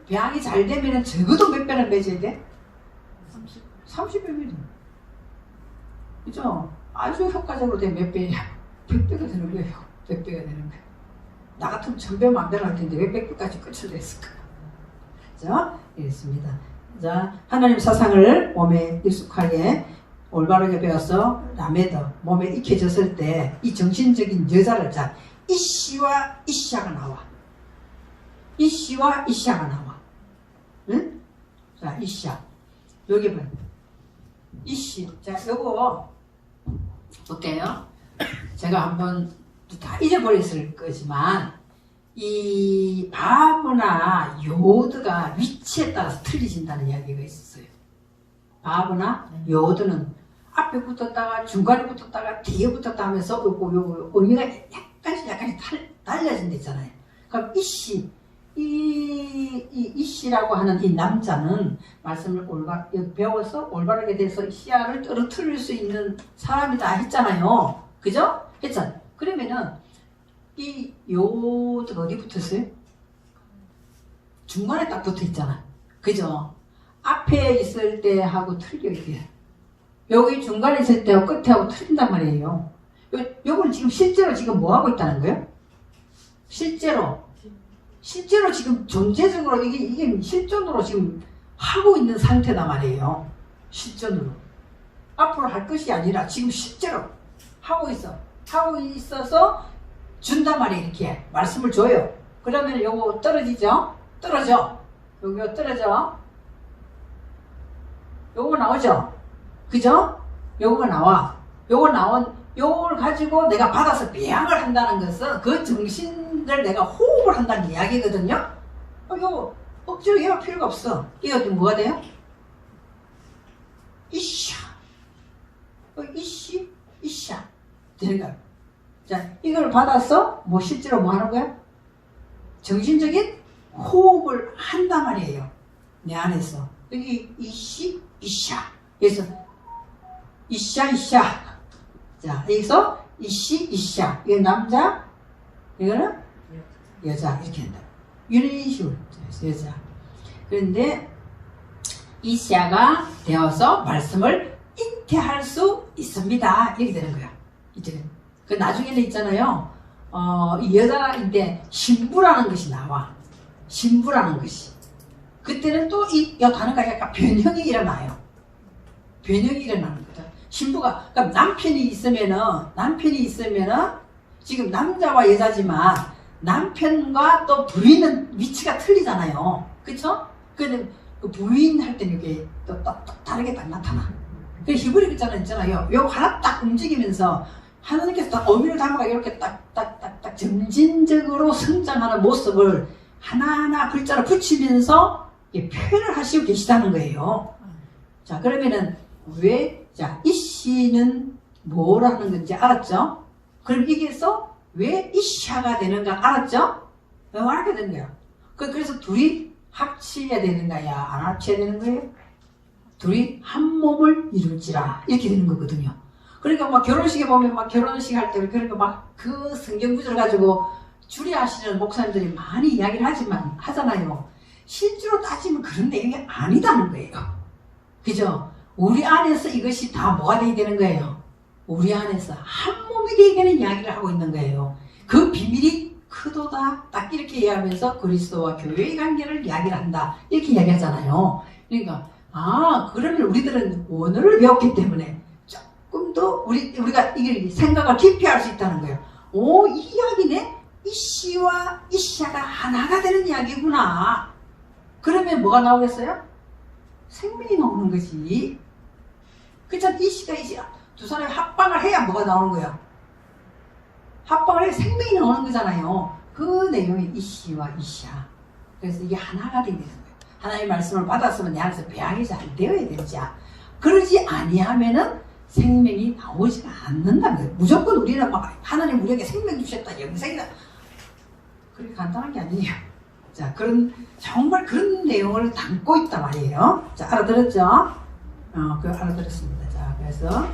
S1: 배양이 잘 되면 적어도 몇 배를 맺어야 돼? 30배면 돼. 그죠? 아주 효과적으로 되면 몇 배냐? 100배가 되는 거예요. 100배가 되는 거예요. 나 같으면 1000배면 안 되는 할 텐데 왜 100배까지 끝을 냈을까? 자, 이랬습니다. 자, 하나님 사상을 몸에 익숙하게 올바르게 배워서 라메더 몸에 익혀졌을 때 이 정신적인 여자를 자 이씨와 이씨아가 나와. 이씨와 이씨아가 나와. 응? 자, 이씨아. 여기 봐. 이씨. 자, 요거 볼게요. 제가 한번 다 잊어버렸을 거지만 이 바브나 요드가 위치에 따라서 틀리진다는 이야기가 있었어요. 바브나 요드는 앞에 붙었다가 중간에 붙었다가 뒤에 붙었다 하면서 요거 의미가 약간씩 달라진 데 있잖아요. 그럼 이씨라고 하는 이 남자는 말씀을 배워서 올바르게 돼서 씨알을 떨어뜨릴 수 있는 사람이다 했잖아요. 그죠? 했잖아요. 그러면은 이 요드가 어디 붙었어요? 중간에 딱 붙어 있잖아. 그죠? 앞에 있을 때 하고 틀려야 돼요. 여기 중간에 있을 때하고 끝에 하고 틀린단 말이에요. 요걸 지금 실제로 지금 뭐 하고 있다는 거예요? 실제로 지금 존재적으로 이게 실존으로 지금 하고 있는 상태단 말이에요. 실존으로. 앞으로 할 것이 아니라 지금 실제로 하고 있어서 준단 말이에요. 이렇게 말씀을 줘요. 그러면 요거 떨어지죠? 떨어져. 여기가 떨어져. 요거 나오죠? 그죠? 요거가 나와. 요걸 가지고 내가 받아서 배양을 한다는 것은 그 정신을 내가 호흡을 한다는 이야기거든요. 요거 억지로 얘가 필요가 없어. 이거 좀 뭐가 돼요? 되는 거야. 자, 이걸 받아서 뭐 실제로 뭐 하는 거야? 정신적인 호흡을 한단 말이에요. 내 안에서. 여기 이시, 이샤. 그래서 이샤, 이샤. 자, 여기서 이시, 이샤. 이거 남자, 이거는 여자. 이렇게 한다. 이런 식으로. 여자. 그런데 이샤가 되어서 말씀을 잉태할 수 있습니다. 이렇게 되는 거야. 이제 그 나중에는 있잖아요. 이 여자인데 신부라는 것이 나와. 신부라는 것이. 그때는 또 이 단어가 약간 변형이 일어나요. 변형이 일어나는 거죠. 신부가 그러니까 남편이 있으면은 지금 남자와 여자지만 남편과 또 부인은 위치가 틀리잖아요. 그쵸? 근데 그 부인 할 때는 이게 또 다르게 딱 나타나. 그 히브리 글자는 있잖아요. 요 하나 딱 움직이면서 하나님께서 딱 어미를 담아가 이렇게 딱딱딱딱 점진적으로 성장하는 모습을 하나하나 글자로 붙이면서 표현을 하시고 계시다는 거예요. 자, 그러면은 왜, 자, 이씨는 뭐라는 건지 알았죠? 그럼 이게서 왜 이샤가 되는가 알았죠? 왜 알게 된 거야? 그래서 둘이 합치어야 되는 거야? 안 합쳐야 되는 거예요? 둘이 한 몸을 이룰지라. 이렇게 되는 거거든요. 그러니까 막 결혼식에 보면 막 결혼식 할 때 그러니까 막 그 성경 구절을 가지고 주리하시는 목사님들이 많이 이야기를 하잖아요. 실제로 따지면 그런 내용이 아니다는 거예요. 그죠? 우리 안에서 이것이 다 뭐가 되게 되는 거예요? 우리 안에서 한 몸이 되게 되는 이야기를 하고 있는 거예요. 그 비밀이 크도다. 딱 이렇게 이야기하면서 그리스도와 교회의 관계를 이야기를 한다. 이렇게 이야기하잖아요. 그러니까 그러면 우리들은 원어를 배웠기 때문에 조금 더 우리가 이걸 생각을 깊이 할 수 있다는 거예요. 이 이야기네? 이씨와 이샤가 하나가 되는 이야기구나. 그러면 뭐가 나오겠어요? 생명이 나오는 거지. 그렇잖아. 이씨가 이씨가 두 사람이 합방을 해야 뭐가 나오는 거예요? 합방을 해야 생명이 나오는 거잖아요. 그 내용이 이씨와 이샤. 그래서 이게 하나가 되는 거예요. 하나님의 말씀을 받았으면 내 안에서 배양이 잘 되어야 되지. 그러지 아니하면은 생명이 나오지가 않는다는 거예요. 무조건 우리는 막 하나님 우리에게 생명 주셨다. 영생이다. 그렇게 간단한 게 아니에요. 자, 정말 그런 내용을 담고 있단 말이에요. 자, 알아들었죠? 알아들었습니다. 자, 그래서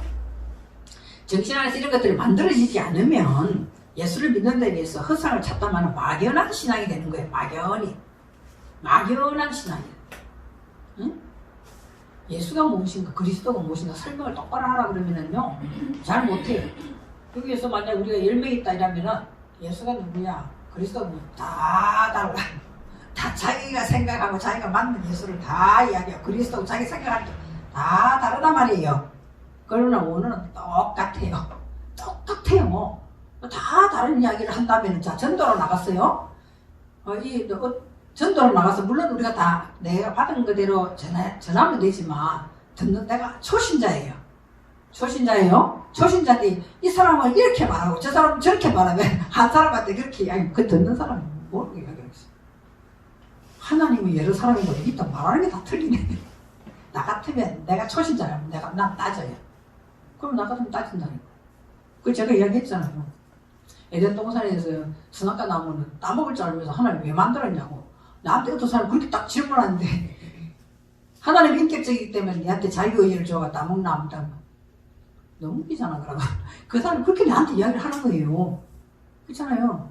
S1: 정신 안에서 이런 것들이 만들어지지 않으면 예수를 믿는 데 비해서 허상을 찾다만 막연한 신앙이 되는 거예요. 막연한 신앙이에요. 응? 예수가 무엇인가, 그리스도가 무엇인가 설명을 똑바로 하라 그러면은요, 잘 못해요. 여기에서 만약 우리가 10명 있다 이러면은 예수가 누구야, 그리스도가 누구야, 다 달라. 다 자기가 생각하고 자기가 맞는 예수를 다 이야기하고 그리스도가 자기 생각할 때 다 다르단 말이에요. 그러나 원어는 똑같아요. 다 다른 이야기를 한다면, 자, 전도로 나갔어요. 전도로 나가서 물론 우리가 다 내가 받은 그대로 전하면 되지만 듣는 내가 초신자예요. 초신자인데 이 사람은 이렇게 말하고 저 사람은 저렇게 말하면 한 사람한테 그렇게 이야기하면 그 듣는 사람은 모르고 이야기하겠어. 하나님은 여러 사람이고 이따 말하는 게 다 틀리네. 나 같으면 내가 초신자라면 난 따져요. 그럼 나 같으면 따진다니까. 그 제가 이야기했잖아요. 에덴 동산에서 선악과 나무는 따먹을 줄 알면서 하나님 왜 만들었냐고. 나한테 어떤 사람이 그렇게 딱 질문하는데 하나님 인격적이기 때문에 니한테 자유의지를 줘가 따먹나 안 따먹나. 너무 웃기잖아. 그러면 그 사람이 그렇게 나한테 이야기를 하는 거예요. 그렇잖아요.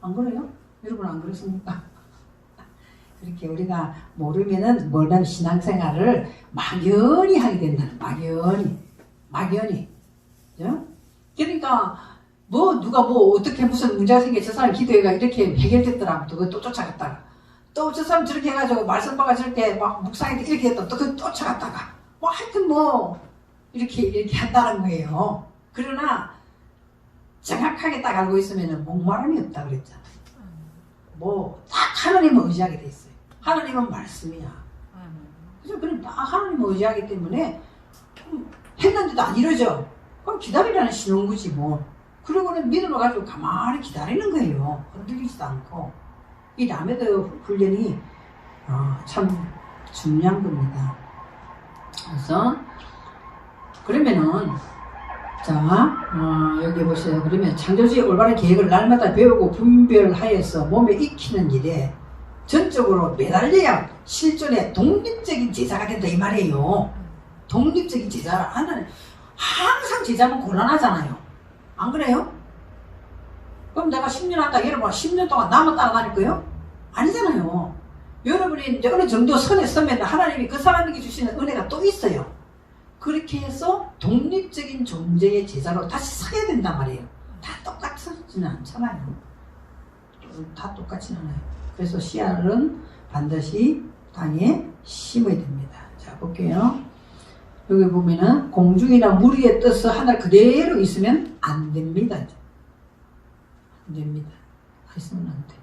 S1: 안 그래요? 여러분 안 그렇습니까? 그렇게 우리가 모르면은 뭐라는 신앙생활을 막연히 하게 된다는. 막연히. 그죠? 그러니까 누가 어떻게 무슨 문제가 생겨 저 사람 기도회가 이렇게 해결됐더라. 또 쫓아갔다가 또 저 사람 저렇게 해가지고 말씀바가 저렇게 막 묵상했다 이렇게 했다 또 그 쫓아갔다가 하여튼 이렇게 한다는 거예요. 그러나 정확하게 딱 알고 있으면 목마름이 없다 그랬잖아요. 딱 하나님을 의지하게 돼 있어요. 하나님은 말씀이야. 그죠? 그럼 딱 하나님을 의지하기 때문에 했는데도 안 이루어져. 그럼 기다리라는 신호인 거지 뭐. 그리고는 믿음을 가지고 가만히 기다리는 거예요. 흔들리지도 않고. 이 라메드 훈련이 참 중요한 겁니다. 그래서 그러면은 여기 보세요. 그러면 창조주의 올바른 계획을 날마다 배우고 분별하여서 몸에 익히는 일에 전적으로 매달려야 실존의 독립적인 제자가 된다 이 말이에요. 독립적인 제자라 하는 항상 제자면 곤란하잖아요. 안 그래요? 그럼 내가 10년 한다 여러분 10년 동안 나만 따라다닐 거예요? 아니잖아요. 여러분이 이제 어느 정도 선에 서면 하나님이 그 사람에게 주시는 은혜가 또 있어요. 그렇게 해서 독립적인 존재의 제자로 다시 서야 된단 말이에요. 다 똑같지는 않잖아요. 다 똑같지는 않아요. 그래서 씨알은 반드시 땅에 심어야 됩니다. 자, 볼게요. 여기 보면은 공중이나 물 위에 떠서 하늘 그대로 있으면 안 됩니다. 안 됩니다. 있으면 안 돼.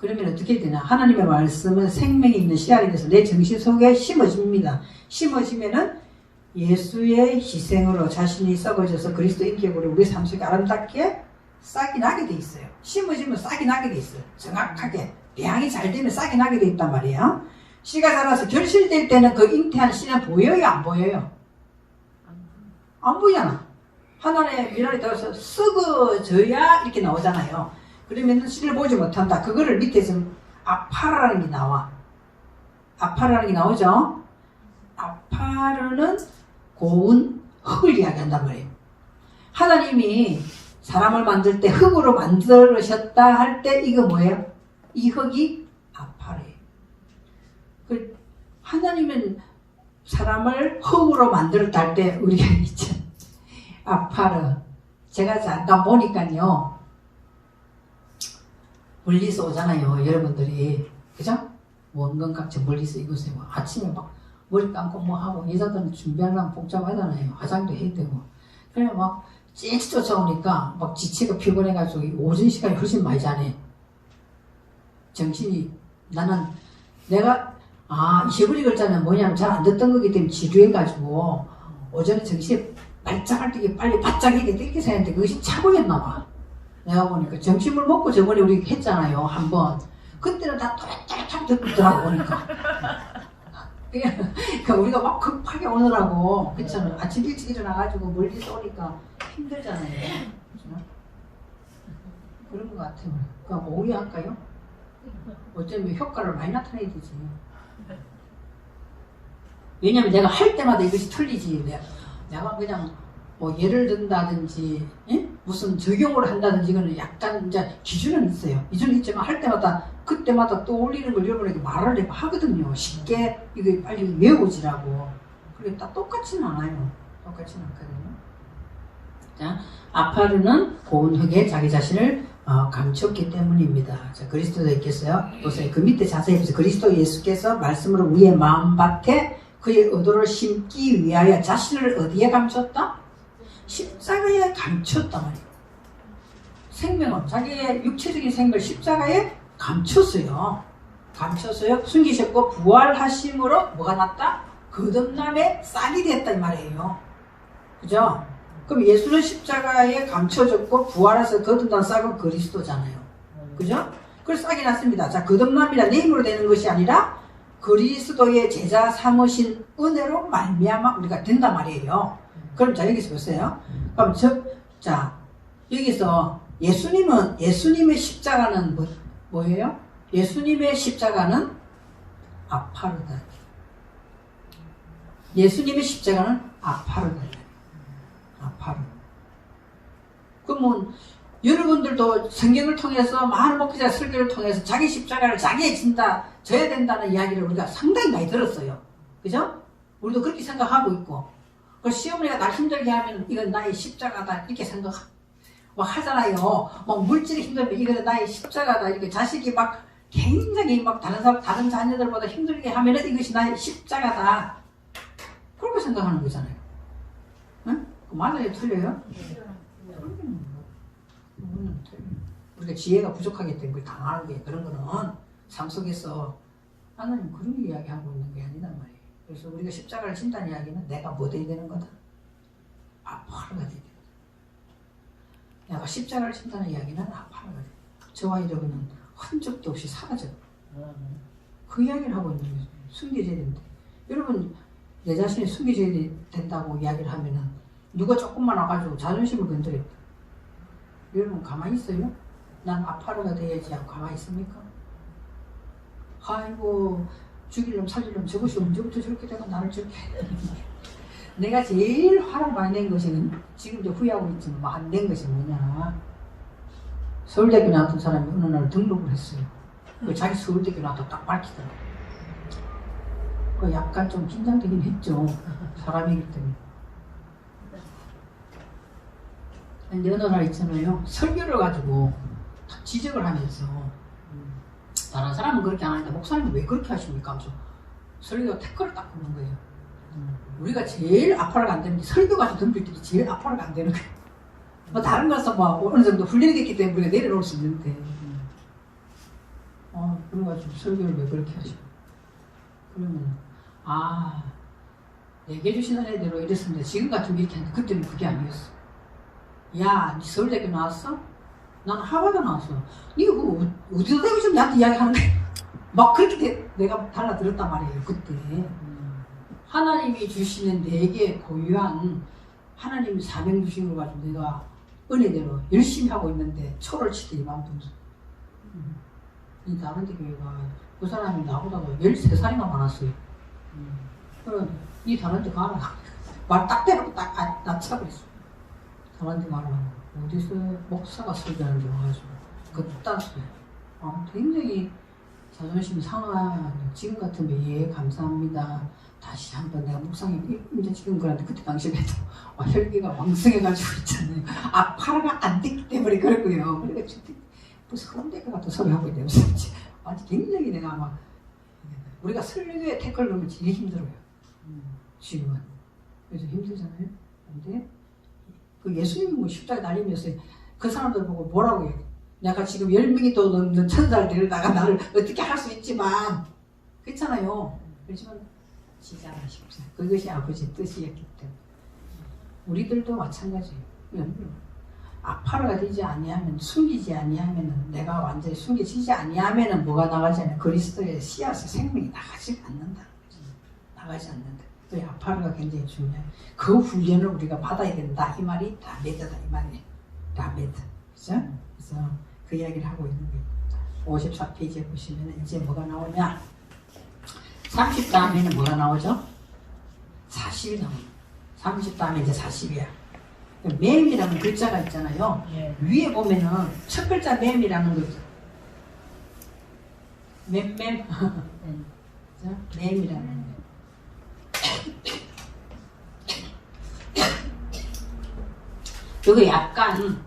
S1: 그러면 어떻게 되나? 하나님의 말씀은 생명이 있는 씨알이 돼서 내 정신 속에 심어집니다. 심어지면은 예수의 희생으로 자신이 썩어져서 그리스도 인격으로 우리 삶 속에 아름답게 싹이 나게 돼 있어요. 심어지면 싹이 나게 돼 있어요. 정확하게 배양이 잘 되면 싹이 나게 돼 있단 말이에요. 씨가 자라서 결실될 때는 그 잉태한 씨는 보여요? 안 보여요? 안 보이잖아. 하나님의 미랄이 들어서 썩어져야 이렇게 나오잖아요. 그러면 씨를 보지 못한다. 그거를 밑에 좀 아파라는 게 나와. 아파라는 게 나오죠. 아파르는 고운 흙을 이야기한단 말이에요. 하나님이 사람을 만들 때 흙으로 만들으셨다 할 때 이거 뭐예요? 이 흙이 아파르예요. 하나님은 사람을 흙으로 만들었다 할 때 우리가 있죠. 아파르. 제가 잠깐 보니까요. 멀리서 오잖아요. 여러분들이. 그죠? 원근각체 멀리서 이곳에 뭐 아침에 막 머리 감고 뭐 하고 여자들은 준비하려면 복잡하잖아요. 화장도 해야 되고. 그래 막 찌릿 쫓아오니까 막 지치고 피곤해가지고 오전 시간이 훨씬 많이 자네. 정신이 나는 내가 잊어버리 글자는 뭐냐면 잘 안 듣던 거기 때문에 지루해가지고 오전에 정신이 발작할 때 빨리 바짝 이게 이렇게 생겼는데 그것이 착오였나 봐. 내가 보니까 점심을 먹고 저번에 우리 했잖아요. 한번. 그때는 다 또렷또렷 듣더라고 보니까. 그러니까 우리가 막 급하게 오느라고 그렇잖아요. 아침 일찍 일어나가지고 멀리서 오니까 힘들잖아요. 그렇죠? 그런 것 같아요. 그러니까 오후에 할까요? 어쩌면 효과를 많이 나타내야 되지. 왜냐면 내가 할 때마다 이것이 틀리지. 내가 그냥 뭐 예를 든다든지 무슨 적용을 한다든지 이거는 약간 이제 기준은 있어요. 기준은 있지만 할 때마다 그때마다 떠올리는 걸 여러분에게 말을 하거든요. 쉽게 이거 빨리 외워지라고. 그게 다 똑같지는 않아요. 똑같지는 않거든요. 자, 아파르는 고운 흙에 자기 자신을 감췄기 때문입니다. 자, 그리스도도 있겠어요? 보세요. 그 밑에 자세히 보세요. 그리스도 예수께서 말씀으로 우리의 마음밭에 그의 의도를 심기 위하여 자신을 어디에 감췄다? 십자가에 감췄단 말이에요. 생명은 자기의 육체적인 생명을 십자가에 감췄어요. 감췄어요. 숨기셨고 부활하심으로 뭐가 났다? 거듭남의 싹이 됐다 이 말이에요. 그죠? 그럼 예수는 십자가에 감춰졌고 부활해서 거듭난 싹은 그리스도잖아요. 그죠? 그래서 싹이 났습니다. 자, 거듭남이란 내 힘으로 되는 것이 아니라 그리스도의 제자 삼으신 은혜로 말미암아 우리가 된단 말이에요. 그럼 자 여기서 보세요. 그럼 자 여기서 예수님의 십자가는 뭐예요? 예수님의 십자가는 아파르다. 예수님의 십자가는 아파르다. 아파르. 그러면 여러분들도 성경을 통해서 많은 목회자 설교를 통해서 자기 십자가를 자기에 져야 된다는 이야기를 우리가 상당히 많이 들었어요. 그죠? 우리도 그렇게 생각하고 있고. 그 시어머니가 날 힘들게 하면 이건 나의 십자가다 이렇게 생각 하잖아요. 막 물질이 힘들면 이건 나의 십자가다 이렇게 자식이 막 굉장히 막 다른 자녀들보다 힘들게 하면은 이것이 나의 십자가다. 그렇게 생각하는 거잖아요. 응? 맞아요? 틀려요? 우리가 지혜가 부족하기 때문에 그걸 당하는 게 그런 거는 삶 속에서 하나님 그런 이야기하고 있는 게 아니란 말이에요. 그래서 우리가 십자가를 진다는 이야기는 내가 뭐 돼야 되는 거다? 아파르가 돼야 되는 거다. 내가 십자가를 진다는 이야기는 아파르가 돼야 된다. 저와 여러분은 흔적도 없이 사라져요. 그 이야기를 하고 있는 거죠. 숨겨져야 된다. 여러분 내 자신이 숨겨져야 된다고 이야기를 하면은 누가 조금만 와가지고 자존심을 건드렸다. 여러분 가만히 있어요? 난 아파라가 돼야지 하고 가만히 있습니까? 아이고 죽일놈 살릴놈 저것이 언제부터 저렇게 되고 나를 저렇게 내가 제일 화를 많이 낸 것이 지금도 후회하고 있지만 안 낸 것이 뭐냐. 서울대학교 나왔던 사람이 어느 날 등록을 했어요. 자기 서울대학교 나왔다고 딱 밝히더라고. 약간 좀 긴장되긴 했죠. 사람이기 때문에. 근데 어느 날 있잖아요. 설교를 가지고 지적을 하면서 다른 사람은 그렇게 안 하는데 목사님은 왜 그렇게 하십니까? 하면서 설교가 태클을 딱 거는 거예요. 우리가 제일 아파라가 안 되는 게 설교 가지고 덤빌 때 제일 아파라가 안 되는 거예요. 뭐 다른 것은 뭐 어느 정도 훈련이 됐기 때문에 우리가 내려놓을 수 있는데 그래가지고 설교를 왜 그렇게 하시고 그러면 내게 주신 은혜대로 이랬습니다. 지금 같은 게 이렇게 하는데 그때는 그게 아니었어. 야, 니 서울대학교 나왔어? 나는 하버드 나왔어. 니가 뭐 어디서 대고 지금 나한테 이야기하는 거야? 막 그렇게 내가 달라들었단 말이에요. 그때 하나님이 주시는 내게 고유한 하나님이 사명 주신 걸 가지고 내가 은혜대로 열심히 하고 있는데 초를 치더니 만분수. 이 다른 데 교회가 그 사람이 나보다도 13살이나 많았어요. 그럼 이 다른 데 가라. 말 딱 대놓고 딱 낮춰버렸어. 다른 데 가라. 어디서 목사가 설교하는 게 와가지고 그딴 소리. 굉장히 자존심이 상한. 지금 같으면 예 감사합니다. 다시 한번 내가 묵상해. 이제 지금 그런데 그때 당시에도 혈기가 왕성해가지고 있잖아요. 아파가 안 됐기 때문에 그랬고요. 그러니까 뭐 서울대가 같은 소리 하고 있대요. 아주 굉장히 내가 아마 우리가 설교에 태클 넣으면 제일 힘들어요. 지금은. 그래서 힘들잖아요. 근데 그 예수님이 뭐 십자가 날리면서 그 사람들 보고 뭐라고 해요? 내가 지금 10명이 또 넘는 천사를 데려다가 나를 어떻게 할 수 있지만 그렇잖아요. 그렇지만 지장하십시오. 그것이 아버지의 뜻이었기 때문에 우리들도 마찬가지예요. 아파라가 되지 아니하면 숨기지 아니하면 내가 완전히 숨겨지지 아니하면 뭐가 나가지 않아요. 그리스도의 씨앗의 생명이 나가지 않는다. 나가지 않는다. 그 아파라가 굉장히 중요해요. 그 훈련을 우리가 받아야 된다. 이 말이 라메드다. 이 말이 라메드. 그죠? 그래서 그 이야기를 하고 있는 거예요. 54페이지에 보시면 이제 뭐가 나오냐? 30 다음에는 뭐가 나오죠? 40이 나옵니다. 30 다음에 이제 40이야. 맴이라는 글자가 있잖아요. 위에 보면은 첫 글자 맴이라는 거 있죠. 맴. 맴이라는 거. 여기 약간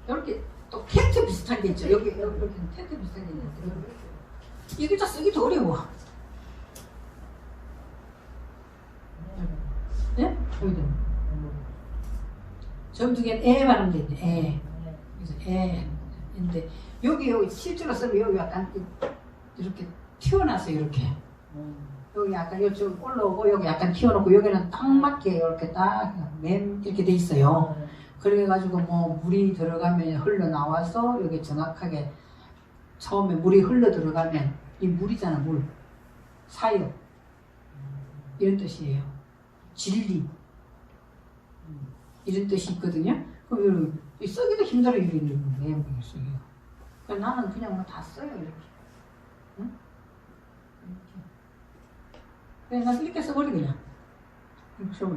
S1: 이렇게 또 텐트 비슷한 게 있죠. 여기 이렇게 텐트 비슷한 게 있는데 이 글자 쓰기도 어려워. 네? 여기도 점중에 에 발음 되는데 에. 그래서 에. 근데 여기 실제로 쓰면 여기 약간 이렇게 튀어나서 이렇게. 여기 약간 이쪽 올라오고 여기 약간 튀어놓고 여기는 딱 맞게 이렇게 딱 이렇게 돼 있어요. 그래가지고 뭐 물이 들어가면 흘러나와서 여기 정확하게 처음에 물이 흘러 들어가면 이 물이잖아. 물 사역 이런 뜻이에요. 진리 이런 뜻이 있거든요. 그럼 쓰기도 힘들어 이런 내용이 써요. 그러니까 나는 그냥 다 써요 이렇게. 응? 이렇게. 그냥 이렇게 써버리 그냥.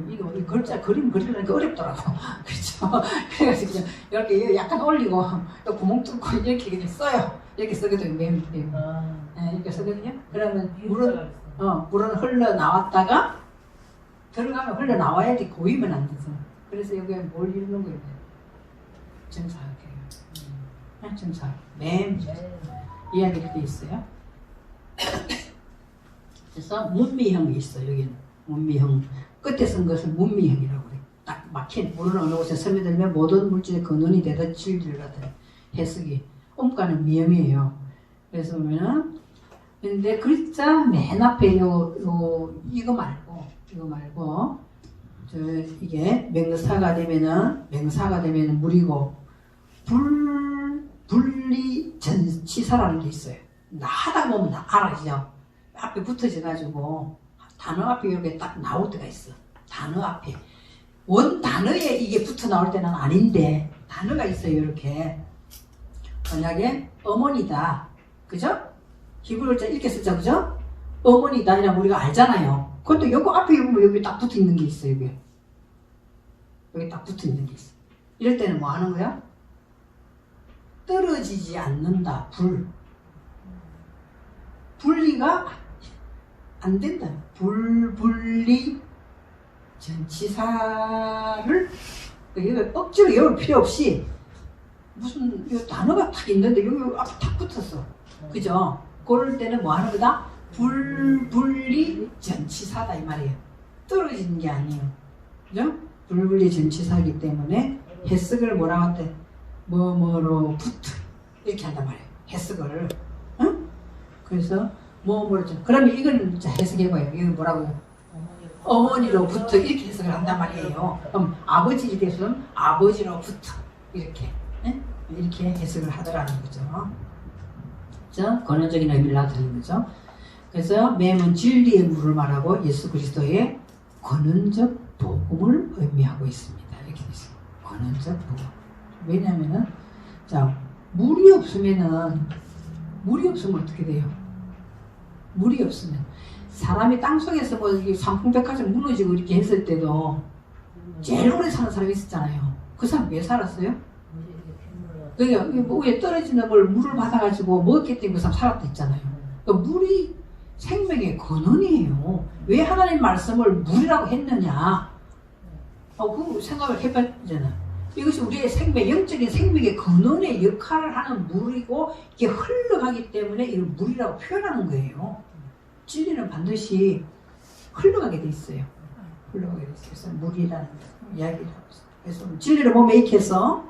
S1: 이거 이 글자 그림 그리려니까 어렵더라고. 그렇죠. 그래가지고 그냥 이렇게 약간 올리고 또 구멍 뚫고 이렇게 그냥 써요. 이렇게 쓰거든요. 네, 이렇게 쓰거든요. 그러면 물은 흘러 나왔다가 들어가면 흘러 나와야지 고이면 안 되죠. 그래서 여기에 뭘 이루는 거예요? 정사학이에요. 정사. 이야기가 돼 있어요. 그래서 문미형이 있어. 여기는 문미형. 끝에 쓴 것을 문미형이라고 그래. 딱 막힌 물은 어느 곳에 스며들면 모든 물질의 근원이 되듯 질질 같은 해석이. 음가는 미음이에요. 그래서 보면은 근데 글자 맨 앞에 이거 말고 이게 명사가 되면은 물이고 분리 전치사라는 게 있어요. 하다 보면 다 알아지죠. 앞에 붙어져 가지고 단어 앞에 이렇게 딱 나올 때가 있어. 단어 앞에 원 단어에 이게 붙어 나올 때는 아닌데 단어가 있어요. 이렇게 만약에 어머니다, 그죠? 히브리 글자 이렇게 쓰자, 그죠? 어머니다 이라면 우리가 알잖아요. 그것도 여기 앞에 여기 딱 붙어 있는 게 있어요. 여기 딱 붙어 있는 게 있어. 이럴 때는 뭐 하는 거야? 떨어지지 않는다. 분리가 안 된다. 분리 전치사를 억지로 외울 필요 없이 무슨 단어가 딱 있는데 여기 앞에 딱 붙었어. 그죠? 그럴 때는 뭐 하는 거다? 분리 전치사다 이 말이에요. 떨어지는 게 아니에요. 그죠? 분리 전치사이기 때문에 해석을 뭐라고 할때 뭐뭐로부터 이렇게 한단 말이에요. 해석을. 응? 그래서 뭐뭐로부터. 그러면 이걸 자 해석해봐요. 이거 뭐라고요? 어머니로부터 이렇게 해석을 한단 말이에요. 그럼 아버지에 대해서는 아버지로부터 이렇게 이렇게 해석을 하더라는 거죠. 그래서 권원적인 의미를 나타내는 거죠. 그래서 맴은 진리의 물을 말하고 예수 그리스도의 권원적 복음을 의미하고 있습니다. 이렇게 되어 있어요. 권원적 복음. 왜냐하면은 자 물이 없으면 어떻게 돼요? 물이 없으면 사람이 땅속에서 뭐 삼풍백화점 무너지고 이렇게 했을 때도 제일 오래 사는 사람이 있었잖아요. 그 사람 왜 살았어요? 그러니까 위에 떨어지는 걸 물을 받아가지고 먹었기 때문에 그 사람 살았다 했잖아요. 그러니까 물이 생명의 근원이에요. 왜 하나님 말씀을 물이라고 했느냐? 그 생각을 해봤잖아. 이것이 우리의 생명, 영적인 생명의 근원의 역할을 하는 물이고 이게 흘러가기 때문에 이걸 물이라고 표현하는 거예요. 진리는 반드시 흘러가게 돼 있어요. 흘러가게 돼 있어요. 그래서 물이라는 이야기를 하고 있어요. 그래서 진리를 몸에 익혀서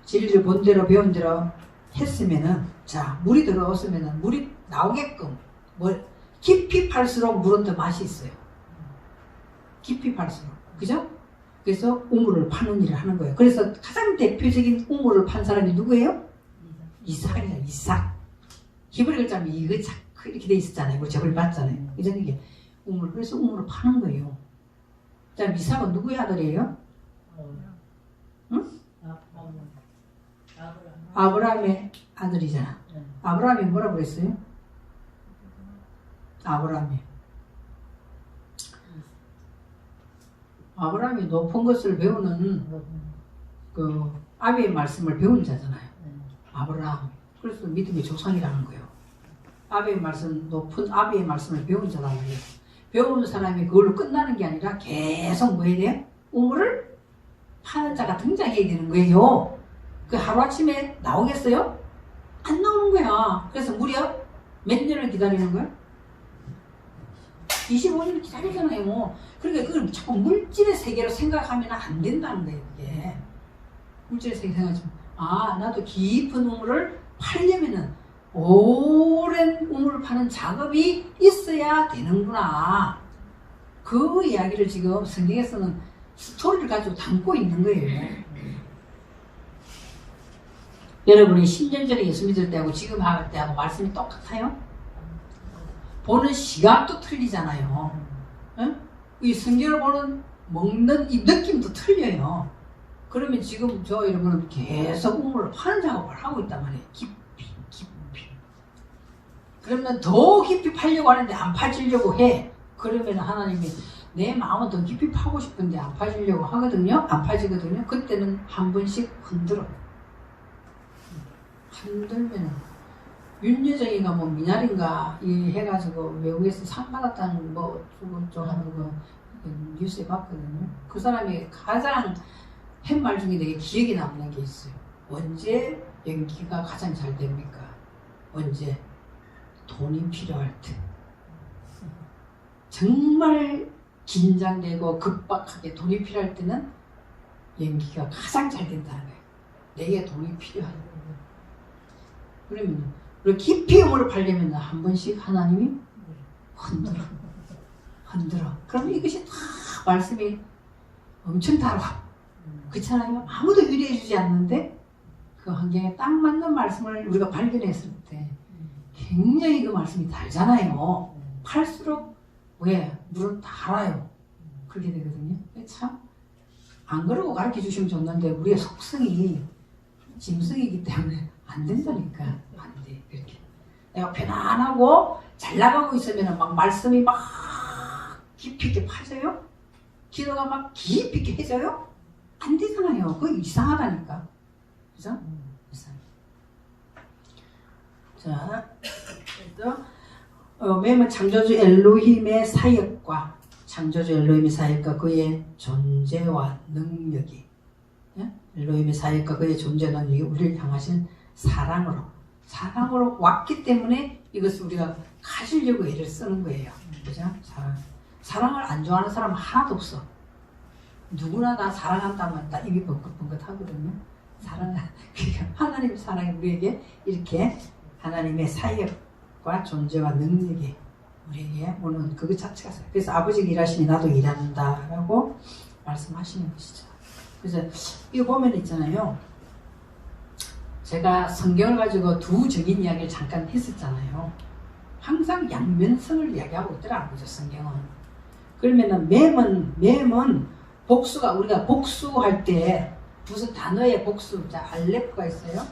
S1: 진리를 본 대로 배운 대로 했으면은 자 물이 들어왔으면은 물이 나오게끔 뭘 깊이 팔수록 물은 더 맛이 있어요. 깊이 팔수록 그죠? 그래서 우물을 파는 일을 하는 거예요. 그래서 가장 대표적인 우물을 판 사람이 누구예요? 이삭이다. 이삭. 히브리 글자면 이거작 이렇게 돼 있었잖아요. 우리 저걸 봤잖아요. 그죠? 이게 우물. 그래서 우물을 파는 거예요. 자, 이삭은 누구의 아들이에요? 응? 아브라함의 아들이잖아. 아브라함이 뭐라고 그랬어요? 아브라함이 높은 것을 배우는 그 아비의 말씀을 배운 자잖아요. 아브라함. 그래서 믿음의 조상이라는 거예요. 아비의 말씀, 높은 아비의 말씀을 배운 자란 말이에요. 배우는 사람이 그걸로 끝나는 게 아니라 계속 뭐 해야 돼요? 우물을 파는 자가 등장해야 되는 거예요. 그 하루아침에 나오겠어요? 안 나오는 거야. 그래서 무려 몇 년을 기다리는 거야? 25년을 기다리잖아요. 그러니까 그걸 자꾸 물질의 세계로 생각하면 안 된다는 거예요. 이게. 물질의 세계 생각하면 나도 깊은 우물을 팔려면은 오랜 우물을 파는 작업이 있어야 되는구나. 그 이야기를 지금 성경에서는 스토리를 가지고 담고 있는 거예요. 여러분이 10년 전에 예수 믿을 때하고 지금 할 때하고 말씀이 똑같아요? 보는 시각도 틀리잖아요. 응? 이 성경을 보는 먹는 이 느낌도 틀려요. 그러면 지금 저 여러분은 계속 우물을 파는 작업을 하고 있단 말이에요. 깊이. 그러면 더 깊이 파려고 하는데 안 파지려고 해. 그러면 하나님이 내 마음은 더 깊이 파고 싶은데 안 파지려고 하거든요. 안 파지거든요. 그때는 한 번씩 흔들어. 흔들면은 윤여정이가 뭐 미나리인가 이 해가지고 외국에서 상 받았다는 뭐 어쩌고 하는 거 뉴스에 봤거든요. 그 사람이 가장 한 말 중에 되게 기억에 남는 게 있어요. 언제 연기가 가장 잘 됩니까? 언제? 돈이 필요할 때. 정말 긴장되고 급박하게 돈이 필요할 때는 연기가 가장 잘 된다는 거예요. 내게 돈이 필요하다. 그러면 우리 깊이 우물을 팔려면 한 번씩 하나님이 흔들어. 그럼 이것이 다 말씀이 엄청 달아. 그렇잖아요. 아무도 의뢰해주지 않는데 그 환경에 딱 맞는 말씀을 우리가 발견했을 때 굉장히 그 말씀이 달잖아요. 팔수록 왜? 물은 달아요. 그렇게 되거든요. 참 안 그러고 가르쳐 주시면 좋는데 우리의 속성이 짐승이기 때문에 안 된다니까. 안 돼. 그렇게. 내가 편안하고 잘 나가고 있으면 막 말씀이 막 깊이 있게 파져요? 기도가 막 깊이 있게 해져요? 안 되잖아요. 그거 이상하다니까. 그죠? 이상해. 자, 매번 창조주 엘로힘의 사역과 창조주 엘로힘의 사역과 그의 존재와 능력이 엘로힘의 사역과 그의 존재와 능력이 우리를 향하신 사랑으로 왔기 때문에 이것을 우리가 가지려고 애를 쓰는 거예요. 그죠? 사랑을 안 좋아하는 사람은 하나도 없어. 누구나 다 사랑한다면 다 입이 벙긋벙긋 하거든요. 하나님의 사랑이 우리에게 이렇게 하나님의 사역과 존재와 능력이 우리에게 오는 그것 자체가 있어요. 그래서 아버지가 일하시니 나도 일한다라고 말씀하시는 것이죠. 그래서 이거 보면 있잖아요. 제가 성경을 가지고 두 정인 이야기를 잠깐 했었잖아요. 항상 양면성을 이야기하고 있더라고요. 성경은. 그러면은 맴은 복수가 우리가 복수할 때 무슨 단어의 복수, 자 알레프가 있어요.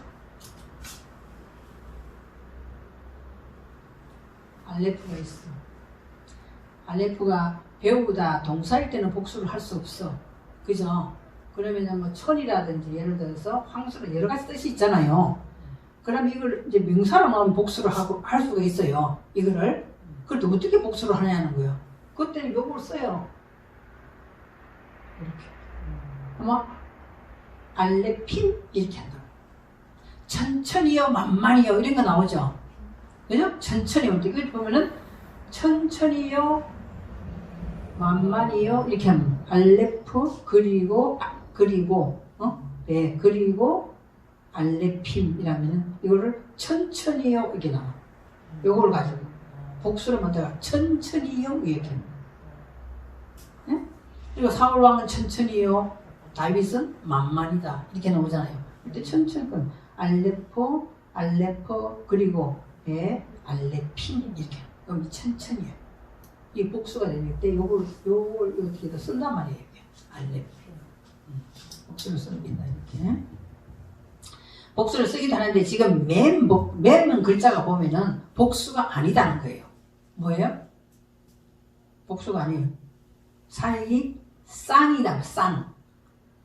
S1: 알레프가 있어. 알레프가 배우다 동사일 때는 복수를 할 수 없어. 그죠? 그러면 뭐 천이라든지 예를 들어서 황소는 여러 가지 뜻이 있잖아요. 그럼 이걸 이제 명사로 넣으면 복수를 할 수가 있어요. 이거를. 그걸 또 어떻게 복수를 하냐는 거예요. 그때는 요걸 써요. 이렇게. 그러면 알레핀 이렇게 한다. 천천히요, 만만히요 이런 거 나오죠. 그죠? 천천히요. 이걸 보면은 천천히요, 만만히요 이렇게 하면 알레프 그리고 알레핀이라면 이거를 천천히요 이게 나와. 요걸 가지고 복수를 만들어 천천히요 이렇게 합니다. 네? 그리고 사울 왕은 천천히요, 다윗은 만만이다 이렇게 나오잖아요. 근데 천천히 알레포 그리고 알레핀 이렇게 그럼 천천히요. 이 복수가 되는데 요걸 어떻게 쓴단 말이에요. 알레핀. 복수를 씁니다. 이렇게. 복수를 쓰기도 하는데 지금 맴은 글자가 보면은 복수가 아니다는 거예요. 뭐예요? 복수가 아니에요. 사역이 쌍이다.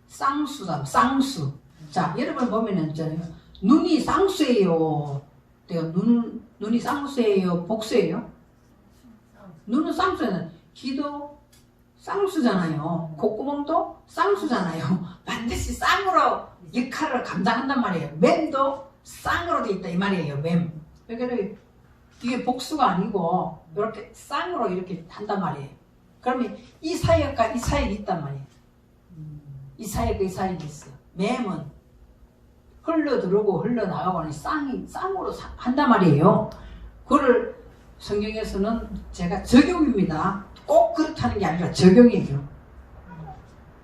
S1: 쌍수다. 쌍수. 자, 여러분 보면은 있잖아요. 눈이 쌍수예요. 내가 눈이 쌍수예요. 복수예요. 눈은 쌍수잖아요. 귀도 쌍수잖아요. 콧구멍도 쌍수잖아요. 반드시 쌍으로 역할을 감당한단 말이에요. 맴도 쌍으로 돼 있다 이 말이에요. 맴. 그러니까 이게 복수가 아니고 이렇게 쌍으로 이렇게 한단 말이에요. 그러면 이 사역과 이 사역이 있단 말이에요. 이 사역과 이 사역이 있어. 맴은 흘러들어오고 흘러나가고 하는 쌍으로 한단 말이에요. 그걸 성경에서는 제가 적용입니다. 꼭 그렇다는 게 아니라 적용이에요.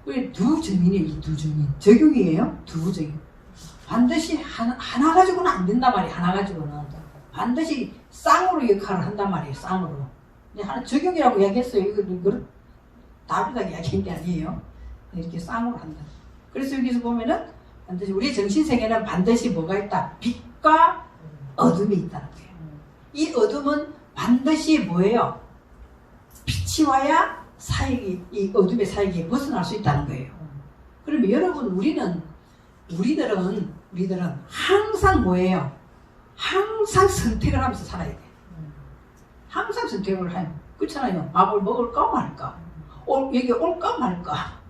S1: 왜 두 정인이에요? 이 두 정인. 적용이에요? 두 정인. 반드시 하나 가지고는 안 된단 말이에요. 하나 가지고는. 반드시 쌍으로 역할을 한단 말이에요. 쌍으로. 근데 하나 적용이라고 이야기했어요. 이거를 다르다고 이야기한 게 아니에요. 이렇게 쌍으로 한다. 그래서 여기서 보면은 반드시 우리 정신세계는 반드시 뭐가 있다? 빛과 어둠이 있다는 거예요. 이 어둠은 반드시 뭐예요? 빛이 와야 이 어둠의 사역이 벗어날 수 있다는 거예요. 그러면 여러분 우리들은 항상 뭐예요? 항상 선택을 하면서 살아야 돼. 항상 선택을 해요. 그렇잖아요. 밥을 먹을까 말까, 여기 올까 말까.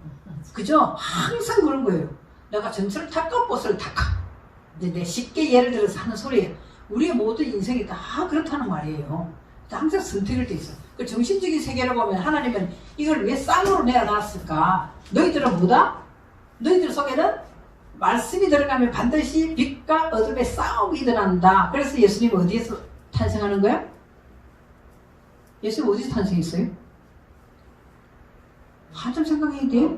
S1: 그죠? 항상 그런 거예요. 내가 전철을 탈까 버스를 탈까. 근데 쉽게 예를 들어서 하는 소리예요. 우리의 모든 인생이 다 그렇다는 말이에요. 항상 선택을 돼 있어. 그 정신적인 세계를 보면 하나님은 이걸 왜 쌍으로 내어놨을까? 너희들은 뭐다? 너희들 속에는 말씀이 들어가면 반드시 빛과 어둠의 싸움이 일어난다. 그래서 예수님은 어디에서 탄생하는 거야? 예수님 어디서 탄생했어요? 한참 생각해야 돼요.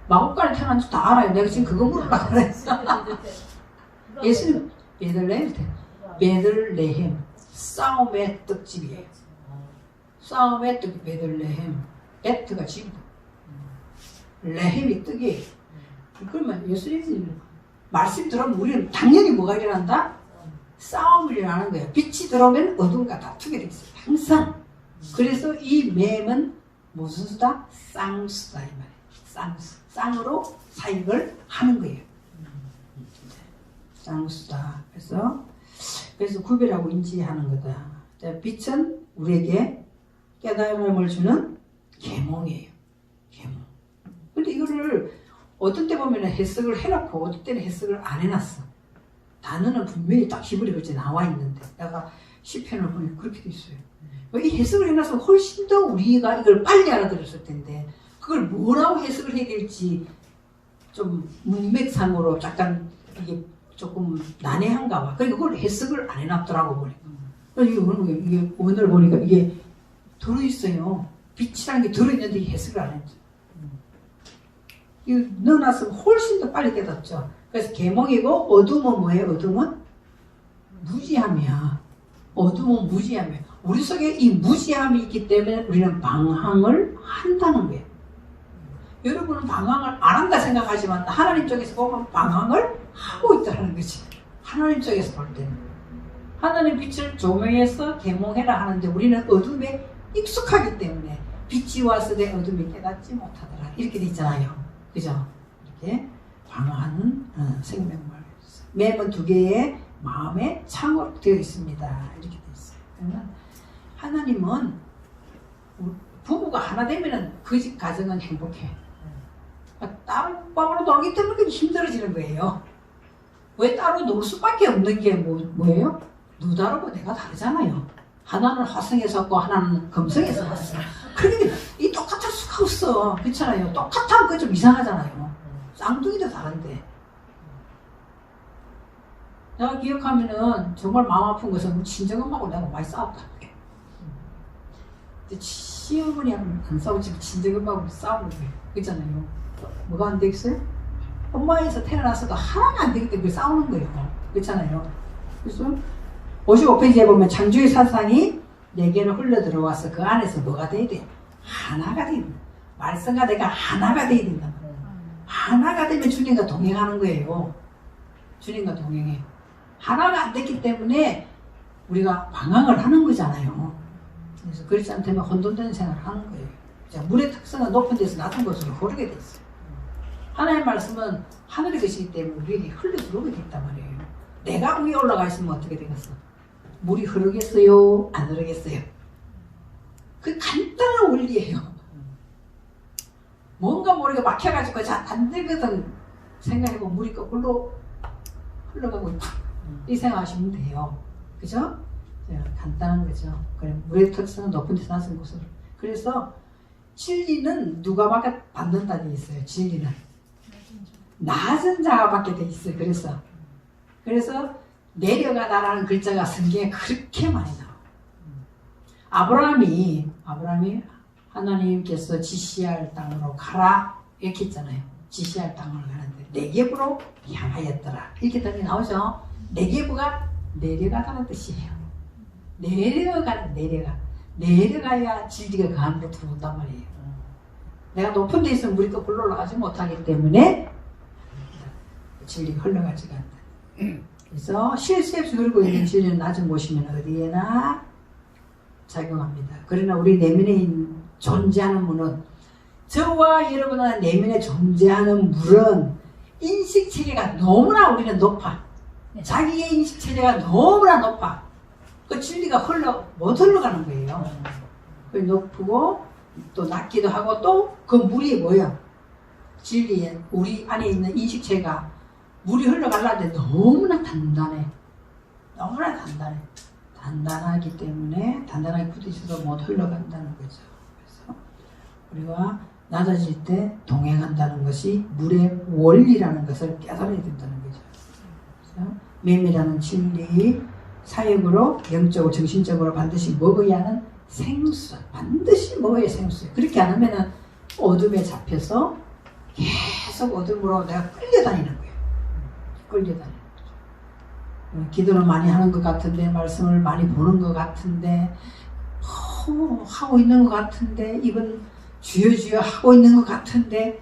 S1: 마곡간에 태어난 줄 다 알아요. 내가 지금 그거 물어보려고 그랬어. 예수님 베들레헴 싸움의 떡집이에요. 싸움의 떡 베들레헴. 베트가 집이다. 레헴이 뜨게. 그러면 예수님이 말씀 들어오면 우리는 당연히 뭐가 일어난다? 싸움을 일어나는 거예요. 빛이 들어오면 어둠과 다투게 돼 있어요. 항상. 그래서 이 맴은 무슨 수다? 쌍수다 이 말이에요. 쌍수. 쌍으로 사역을 하는 거예요. 쌍수다. 그래서 구별하고 인지하는 거다. 빛은 우리에게 깨달음을 주는 계몽이에요. 계몽. 근데 이거를 어떤 때 보면 해석을 해놓고 어떤 때는 해석을 안 해놨어. 단어는 분명히 딱 히브리 글자에 나와 있는데 내가 시편을 보니 그렇게 돼 있어요. 이 해석을 해놔서 훨씬 더 우리가 이걸 빨리 알아들었을 텐데 그걸 뭐라고 해석을 해야 될지 좀 문맥상으로 약간 이게 조금 난해한가 봐. 그러니까 그걸 해석을 안 해놨더라고 보니까. 이게 오늘 보니까 이게 들어있어요. 빛이라는 게 들어있는데 해석을 안 했죠. 이거 넣어놨으면 훨씬 더 빨리 깨닫죠. 그래서 계몽이고 어둠은 뭐예요? 어둠은 무지함이야. 어둠은 무지함이야. 우리 속에 이 무지함이 있기 때문에 우리는 방황을 한다는 거예요. 여러분은 방황을 안 한다 생각하지만 하나님 쪽에서 보면 방황을 하고 있다는 거지. 하나님 쪽에서 볼 때는. 하나님 빛을 조명해서 계몽해라 하는데 우리는 어둠에 익숙하기 때문에 빛이 와서 내 어둠이 깨닫지 못하더라. 이렇게 돼 있잖아요. 그죠? 이렇게 방황하는 생명물. 맴은 두 개의 마음의 창으로 되어 있습니다. 이렇게 되어 있어요. 그러면 하나님은 부부가 하나 되면은 그 집 가정은 행복해. 따로 밥으로 놀기 때문에 힘들어지는 거예요. 왜 따로 놀 수밖에 없는 게 뭐예요? 너 다르고 내가 다르잖아요. 하나는 화성에서 왔고 하나는 금성에서 왔어. 그러니까 이 똑같을 수가 없어. 그렇잖아요. 똑같으면 그거 좀 이상하잖아요. 쌍둥이도 다른데. 내가 기억하면은 정말 마음 아픈 것은 친정엄마하고 내가 많이 싸웠다. 시어머니하고는 안 싸우지만 친정엄마하고 싸우는 거예요. 그렇잖아요. 뭐가 안 되겠어요? 엄마에서 태어나서도 하나가 안 되기 때문에 싸우는 거예요. 그렇잖아요. 그래서 55페이지에 보면 창조의 사상이 내게로 흘러 들어와서 그 안에서 뭐가 돼야 돼? 하나가 돼야 돼. 말씀과 내가 하나가 돼야 된다. 하나가 되면 주님과 동행하는 거예요. 주님과 동행해. 하나가 안 됐기 때문에 우리가 방황을 하는 거잖아요. 그래서 그렇지 않다면 혼돈되는 생활을 하는 거예요. 자, 물의 특성은 높은 데서 낮은 곳으로 흐르게 돼 있어요. 하나님의 말씀은 하늘의 것이기 때문에 우리에게 흘러 들어오게 됐단 말이에요. 내가 위에 올라가 있으면 어떻게 되겠어? 물이 흐르겠어요? 안 흐르겠어요? 그 간단한 원리예요. 뭔가 모르게 막혀가지고 잘 안 되거든 생각해보면 물이 거꾸로 흘러가고 있다. 이 생각하시면 돼요. 그죠? 간단한 거죠. 그래, 물의 특성은 높은 데서 낮은 곳으로. 그래서 진리는 누가 받는다는 게 있어요. 진리는 낮은 자가 받게 돼 있어요. 그래서 내려가다라는 글자가 성경에 그렇게 많이 나와요. 아브라함이 하나님께서 지시할 땅으로 가라 이렇게 했잖아요. 지시할 땅으로 가는데 네겝으로 향하였더라 이렇게 답이 나오죠. 네겝가 내려가다는 뜻이에요. 내려가야 진리가 그 안으로 들어온단 말이에요. 내가 높은 데 있으면 물이 거꾸로 올라가지 못하기 때문에 진리가 흘러가지가 않다. 그래서 실수 없이 흐르고 있는 진리는 낮은 곳이면 어디에나 작용합니다. 그러나 우리 내면에 존재하는 물은, 저와 여러분의 내면에 존재하는 물은 인식체계가 너무나 우리는 높아. 자기의 인식체계가 너무나 높아. 그 진리가 못 흘러가는 거예요. 높고 또 낮기도 하고 또 그 물이 뭐야? 진리에 우리 안에 있는 인식체가 물이 흘러가려는데 너무나 단단해. 너무나 단단해. 단단하기 때문에 단단하게 굳어있어도 못 흘러간다는 거죠. 그래서 우리가 낮아질 때 동행한다는 것이 물의 원리라는 것을 깨달아야 된다는 거죠. 그래서 맴이라는 진리, 사역으로 영적으로 정신적으로 반드시 먹어야 하는 생수, 반드시 먹어야 생수. 그렇게 안 하면은 어둠에 잡혀서 계속 어둠으로 내가 끌려다니는 거예요. 끌려다니는 거죠. 기도를 많이 하는 것 같은데, 말씀을 많이 보는 것 같은데, 하고 있는 것 같은데, 입은 주여 주여 하고 있는 것 같은데,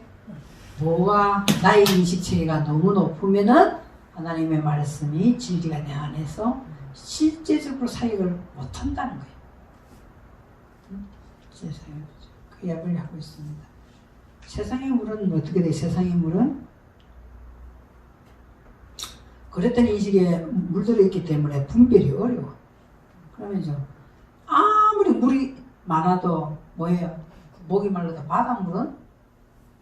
S1: 뭐가 나의 인식체계가 너무 높으면은 하나님의 말씀이 진리가 내 안에서 실제적으로 사역을 못한다는 거예요. 그 이야기를 하고 있습니다. 세상의 물은 어떻게 돼? 세상의 물은 그랬던 인식에 물들어 있기 때문에 분별이 어려워. 그러면서 아무리 물이 많아도 뭐예요? 목이 말라도 바닷물은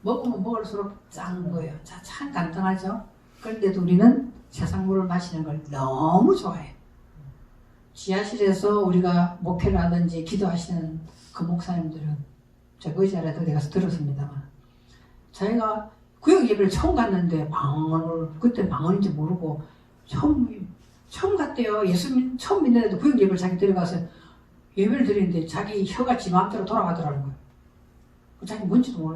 S1: 먹으면 먹을수록 짠 거예요. 자, 참 간단하죠? 그런데도 우리는 세상 물을 마시는 걸 너무 좋아해요. 지하실에서 우리가 목회를 하든지 기도하시는 그 목사님들은 제가 의자라도 내가 들었습니다만 자기가 구역 예배를 처음 갔는데 그때 방언인지 모르고 처음 갔대요. 예수 처음 믿는 애도 구역 예배를 자기 데려가서 예배를 드리는데 자기 혀가 지 마음대로 돌아가더라는 거예요. 자기 뭔지도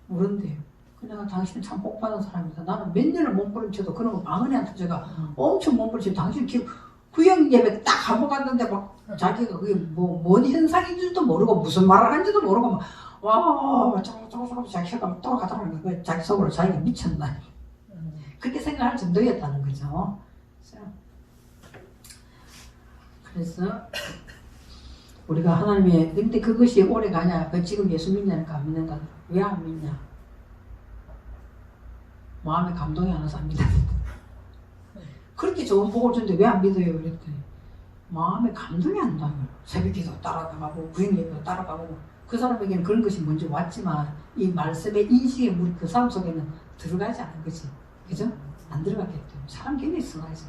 S1: 모르는데요. 내가 당신은 참 복받은 사람이다. 나는 몇 년을 몸부림쳐도 그런 거 방언이 안 터져가 엄청 몸부림치고 당신 구역 예배 딱 한 번 갔는데 막 자기가 그게 뭔 현상인 줄도 모르고 무슨 말을 한지도 모르고 막 와 저거 자기 혀가 막 돌아가더라는 거예요. 자기 속으로 자기가 미쳤나 그렇게 생각할 정도였다는 거죠. 그래서 우리가 하나님의 근데 그것이 오래 가냐? 지금 예수 믿냐니까 안 믿는다. 왜 안 믿냐? 마음에 감동이 안 와서 안 믿어. 그렇게 좋은 복을 주는데 왜 안 믿어요? 그랬더니 마음에 감동이 안 나요. 새벽기도 따라가고 구행예배도 따라가고 그 사람에게는 그런 것이 먼저 왔지만 이 말씀의 인식의 물이 그 사람 속에는 들어가지 않은 거지. 그죠? 안 들어갔기 때문에 사람 괜히 쓰나있어.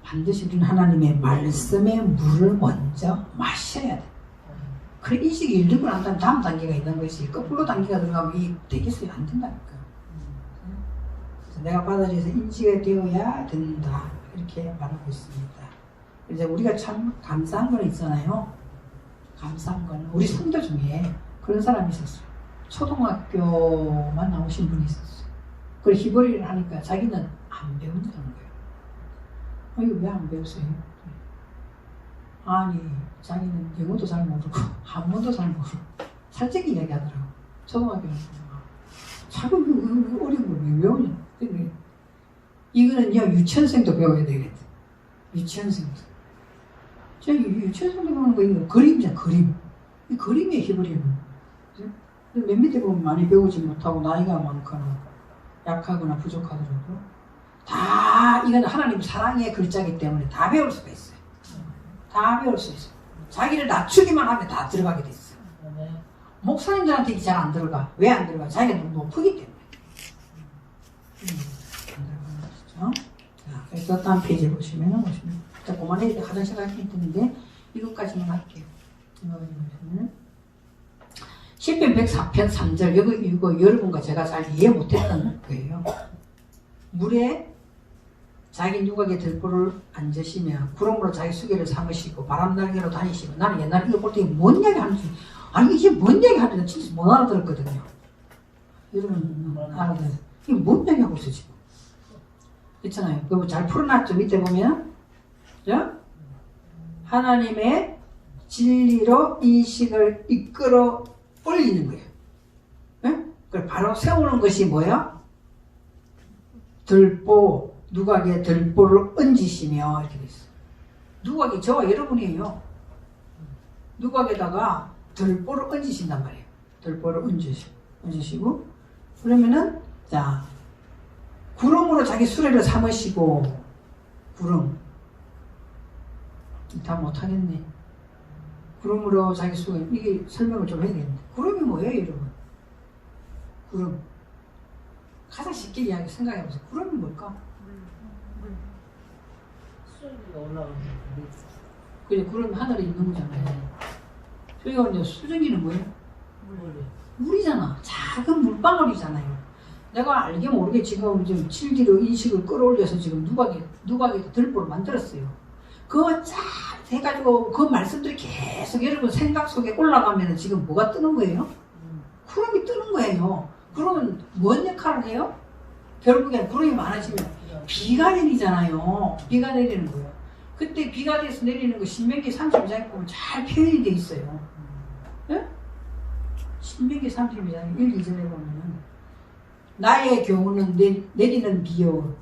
S1: 반드시 우리는 하나님의 말씀의 물을 먼저 마셔야 돼. 그 인식이 일르고 난 다음 다음 단계가 있는 것이 거꾸로 단계가 들어가면 이 되겠어요? 안 된다니까. 그래서 내가 받아들여서 인식이 되어야 된다. 이렇게 말하고 있습니다. 이제 우리가 참 감사한 건 있잖아요. 감사한 건 우리 성도 중에 그런 사람이 있었어요. 초등학교만 나오신 분이 있었어요. 그걸 히브리를 하니까 자기는 안 배운다는 거예요. 이거 왜 안 배웠어요? 아니 자기는 영어도 잘 모르고 한문도 잘 모르고 살짝 이야기하더라고. 초등학교는 자꾸 어려운 걸 왜 배우냐? 이거는요 유치원생도 배워야 되겠다. 유치원생도. 유치원생도 배우는 거 이거 그림이잖아. 그림. 이 그림이에요. 히브리는. 맨 밑에 보면 많이 배우지 못하고 나이가 많거나 약하거나 부족하더라도 다 이건 하나님 사랑의 글자이기 때문에 다 배울 수가 있어요. 다 배울 수 있어요. 자기를 낮추기만 하면 다 들어가게 돼 있어요. 목사님들한테 잘 안 들어가. 왜 안 들어가? 자기가 너무 높기 때문에. 안 들어가는 것이죠. 자, 그래서 다음 페이지 보시면 자, 그만해 화장실 갈 게 있는데 이것까지만 할게요. 시편 104편 3절 이거 여러분과 제가 잘 이해 못했던 거예요. 물에 자기 누각에 들보를 앉으시며 구름으로 자기 수계를 삼으시고 바람날개로 다니시고 나는 옛날에 이거 볼 때 뭔 얘기 하는지 아니 이게 뭔 얘기 하는지 진짜 못 알아들었거든요. 여러분 알아들어요. 이게 뭔 얘기 하고 있어 지금. 있잖아요. 그거 잘 풀어놨죠. 밑에 보면 그죠? 하나님의 진리로 인식을 이끌어 올리는 거예요. 네? 그걸 바로 세우는 것이 뭐야? 들보, 누각에 들보를 얹으시며 이렇게 돼 있어요. 누각이 저와 여러분이에요. 누각에다가 들보를 얹으신단 말이에요. 들보를 얹으시고 그러면은 자 구름으로 자기 수레를 삼으시고 구름 다 못하겠네. 구름으로 자기 수레 이게 설명을 좀 해야겠는데 구름이 뭐예요 여러분? 구름 가장 쉽게 이야기 생각해보세요. 구름이 뭘까?
S2: 수증기가 올라가는
S1: 그래 구름이 하늘에 있는 거잖아요. 저희가 이제 수증기는 뭐예요? 물이잖아. 작은 물방울이잖아요. 내가 알게 모르게 지금 7D로 인식을 끌어올려서 지금 누각에 들보를 만들었어요. 그거 쫙 해가지고 그 말씀들이 계속 여러분 생각 속에 올라가면 지금 뭐가 뜨는 거예요? 구름이 뜨는 거예요. 그러면 뭔 역할을 해요? 결국엔 구름이 많아지면 비가 내리잖아요. 비가 내리는 거예요. 그때 비가 돼서 내리는 거 신명기 32장에 보면 잘 표현이 돼 있어요. 네? 신명기 32장 1, 2절에 보면은 나의 교훈은 내리는 비요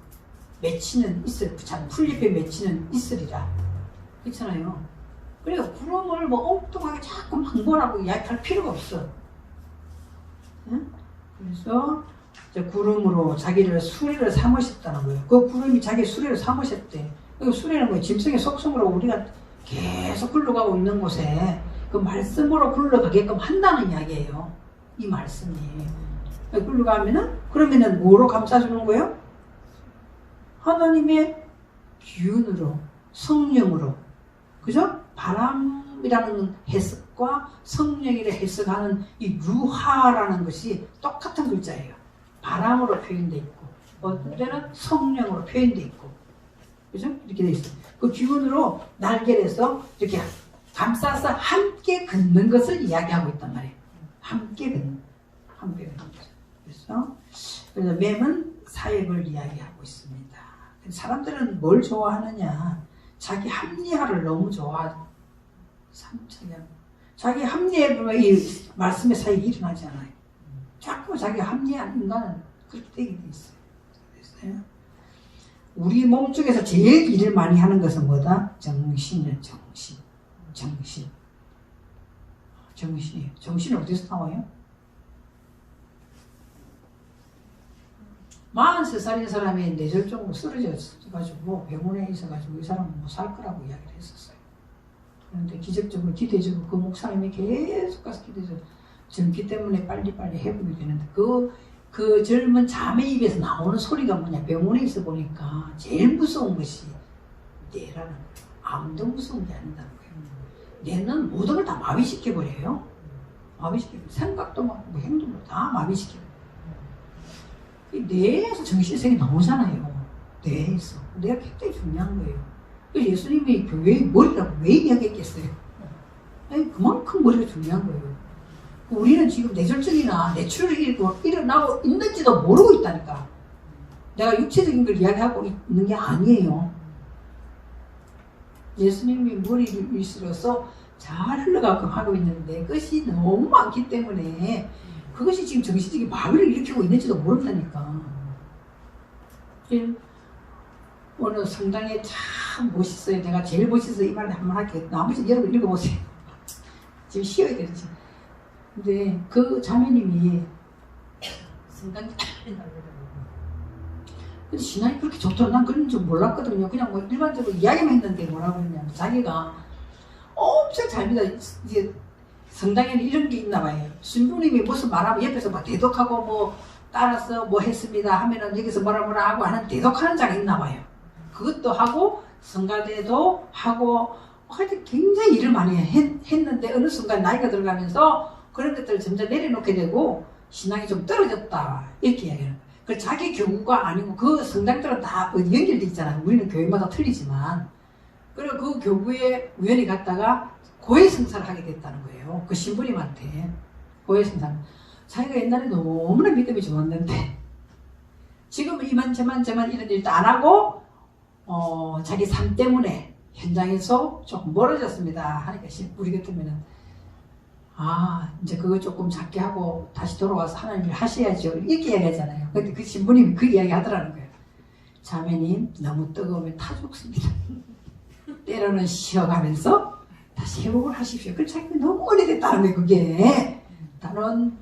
S1: 맺히는 이슬, 풀잎에 맺히는 이슬이라. 그렇잖아요. 그러니까 구름을 뭐 엉뚱하게 자꾸 망보라고 이야기할 필요가 없어. 응? 그래서 구름으로 자기를 수레를 삼으셨다는 거예요. 그 구름이 자기 수레를 삼으셨대. 그 수레는 뭐 짐승의 속성으로 우리가 계속 굴러가고 있는 곳에 그 말씀으로 굴러가게끔 한다는 이야기예요. 이 말씀이. 굴러가면은 그러면은 뭐로 감싸주는 거예요? 하나님의 기운으로, 성령으로. 그죠? 바람이라는 해석과 성령이라 해석하는 이 루하라는 것이 똑같은 글자예요. 바람으로 표현되어 있고 어떤 때는 성령으로 표현되어 있고 그죠? 이렇게 되어 있어요. 그 기운으로 날개에서 이렇게 감싸서 함께 걷는 것을 이야기하고 있단 말이에요. 함께 걷는 거죠. 그래서 맴은 사역을 이야기하고 있습니다. 사람들은 뭘 좋아하느냐? 자기 합리화를 너무 좋아하죠. 자기 합리에 보면 이 말씀의 사역이 일어나지 않아요. 자꾸 자기 합리한 인간은 그렇게 되게 돼 있어요. 우리 몸 중에서 제일 일을 많이 하는 것은 뭐다? 정신이에요. 정신이에요. 정신은 어디서 나와요? 43살인 사람이 뇌졸중으로 쓰러져가지고 병원에 있어가지고 이 사람은 못 살 거라고 이야기를 했었어요. 그런데 기적적으로 기대적으로 그 목사님이 계속 가서 기대적으로 전기 때문에 빨리빨리 회복이 되는데 그 젊은 자매 입에서 나오는 소리가 뭐냐? 병원에 있어 보니까 제일 무서운 것이 뇌라는 거예요. 아무도 무서운 게 아니다는 거예요. 뇌는 모든 걸 다 마비시켜버려요. 마비시켜버려요. 생각도 뭐 행동도 다 마비시켜버려요. 뇌에서 정신세계 나오잖아요. 뇌에서. 뇌가 굉장히 중요한 거예요. 예수님이 교회의 머리라고 왜 이야기했겠어요? 아니, 그만큼 머리가 중요한 거예요. 우리는 지금 뇌졸중이나 뇌출혈이 일어나고 있는지도 모르고 있다니까. 내가 육체적인 걸 이야기하고 있는 게 아니에요. 예수님이 머리를 위시로서 잘 흘러가고 하고 있는데 것이 너무 많기 때문에 그것이 지금 정신적인 마비를 일으키고 있는지도 모른다니까. 어느 성당에 참 멋있어요. 내가 제일 멋있어서 이 말을 한번 할게요. 나머지 여러분 읽어보세요. 지금 쉬어야 되지. 근데 그 자매님이 성당에 근데 신앙이 그렇게 좋더라. 난 그런 줄 몰랐거든요. 그냥 뭐 일반적으로 이야기만 했는데 뭐라고 그러냐면 자기가 엄청 잘 믿어. 이제 성당에는 이런 게 있나 봐요. 신부님이 무슨 말하면 옆에서 막 대독하고 뭐 따라서 뭐 했습니다 하면은 여기서 뭐라 하고 하는 대독하는 자가 있나 봐요. 그것도 하고 성가대도 하고 하여튼 굉장히 일을 많이 했는데 어느 순간 나이가 들어가면서 그런 것들을 점점 내려놓게 되고 신앙이 좀 떨어졌다 이렇게 이야기하는 거예요. 그 자기 교구가 아니고 그 성당들은 다 연결돼 있잖아요. 우리는 교회마다 틀리지만 그리고 그 교구에 우연히 갔다가 고해성사를 하게 됐다는 거예요. 그 신부님한테 고해성사. 자기가 옛날에 너무나 믿음이 좋았는데 지금 이만저만 이런 일도 안 하고 자기 삶 때문에 현장에서 조금 멀어졌습니다 하니까 우리 같으면은 이제 그거 조금 작게 하고 다시 돌아와서 하나님 일 하셔야죠 이렇게 이야기하잖아요. 근데 그 신부님이 그 이야기 하더라는 거예요. 자매님 너무 뜨거우면 타 죽습니다. 때로는 쉬어가면서 다시 회복을 하십시오. 그 자기가 너무 오래됐다는 거예요. 그게 다른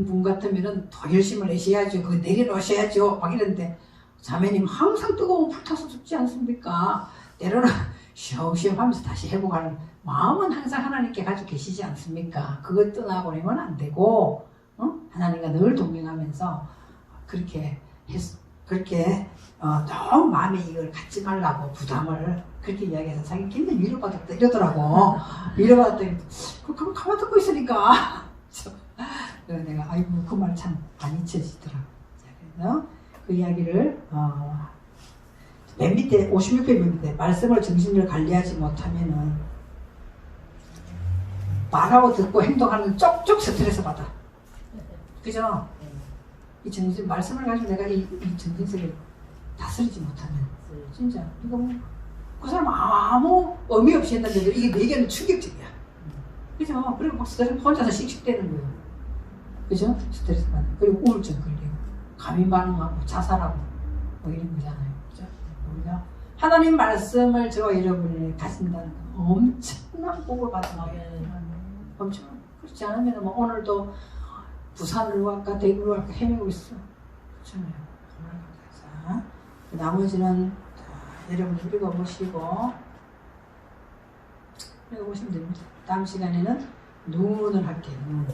S1: 분 같으면은 더 열심을 내셔야죠. 그거 내려놓으셔야죠. 막 이러는데 자매님 항상 뜨거운 불 타서 죽지 않습니까? 때로는 쉬엄쉬엄 하면서 다시 회복하는 마음은 항상 하나님께 가지고 계시지 않습니까? 그것 떠나버리면 안 되고 하나님과 늘 동행하면서 그렇게 너무 마음에 이걸 갖지 말라고 부담을 그렇게 이야기해서 자기 굉장히 위로받았다 이러더라고. 위로받았더니 그럼 가만 듣고 있으니까 그래서 내가 아이고 그 말 참 안 잊혀지더라. 그래서 그 이야기를 맨 밑에 56회 맨 밑에 말씀을 정신을 관리하지 못하면은 말하고 듣고 행동하는 쪽쪽 스트레스 받아. 그죠? 이 정신 말씀을 가지고 내가 이 정신세계를 다스리지 못하면 진짜 이거 뭐 그 사람 아무 의미 없이 했는데도 이게 내게는 충격적이야. 그죠? 그리고 막 혼자서 씩씩대는 거예요. 그죠? 스트레스 받는. 그리고 우울증 걸리고, 감염 반응하고, 자살하고, 뭐 이런 거잖아요. 그죠? 우리가 하나님 말씀을 저와 여러분이 가진다는 건 엄청난 복을 받는 거예요. 엄청. 그렇지 않으면 뭐 오늘도 부산으로 갈까, 대구로 갈까 헤매고 있어. 그렇잖아요. 자, 나머지는 여러분 읽어보시고, 읽어보시면 됩니다. 다음 시간에는 눈을 할게요. 눈.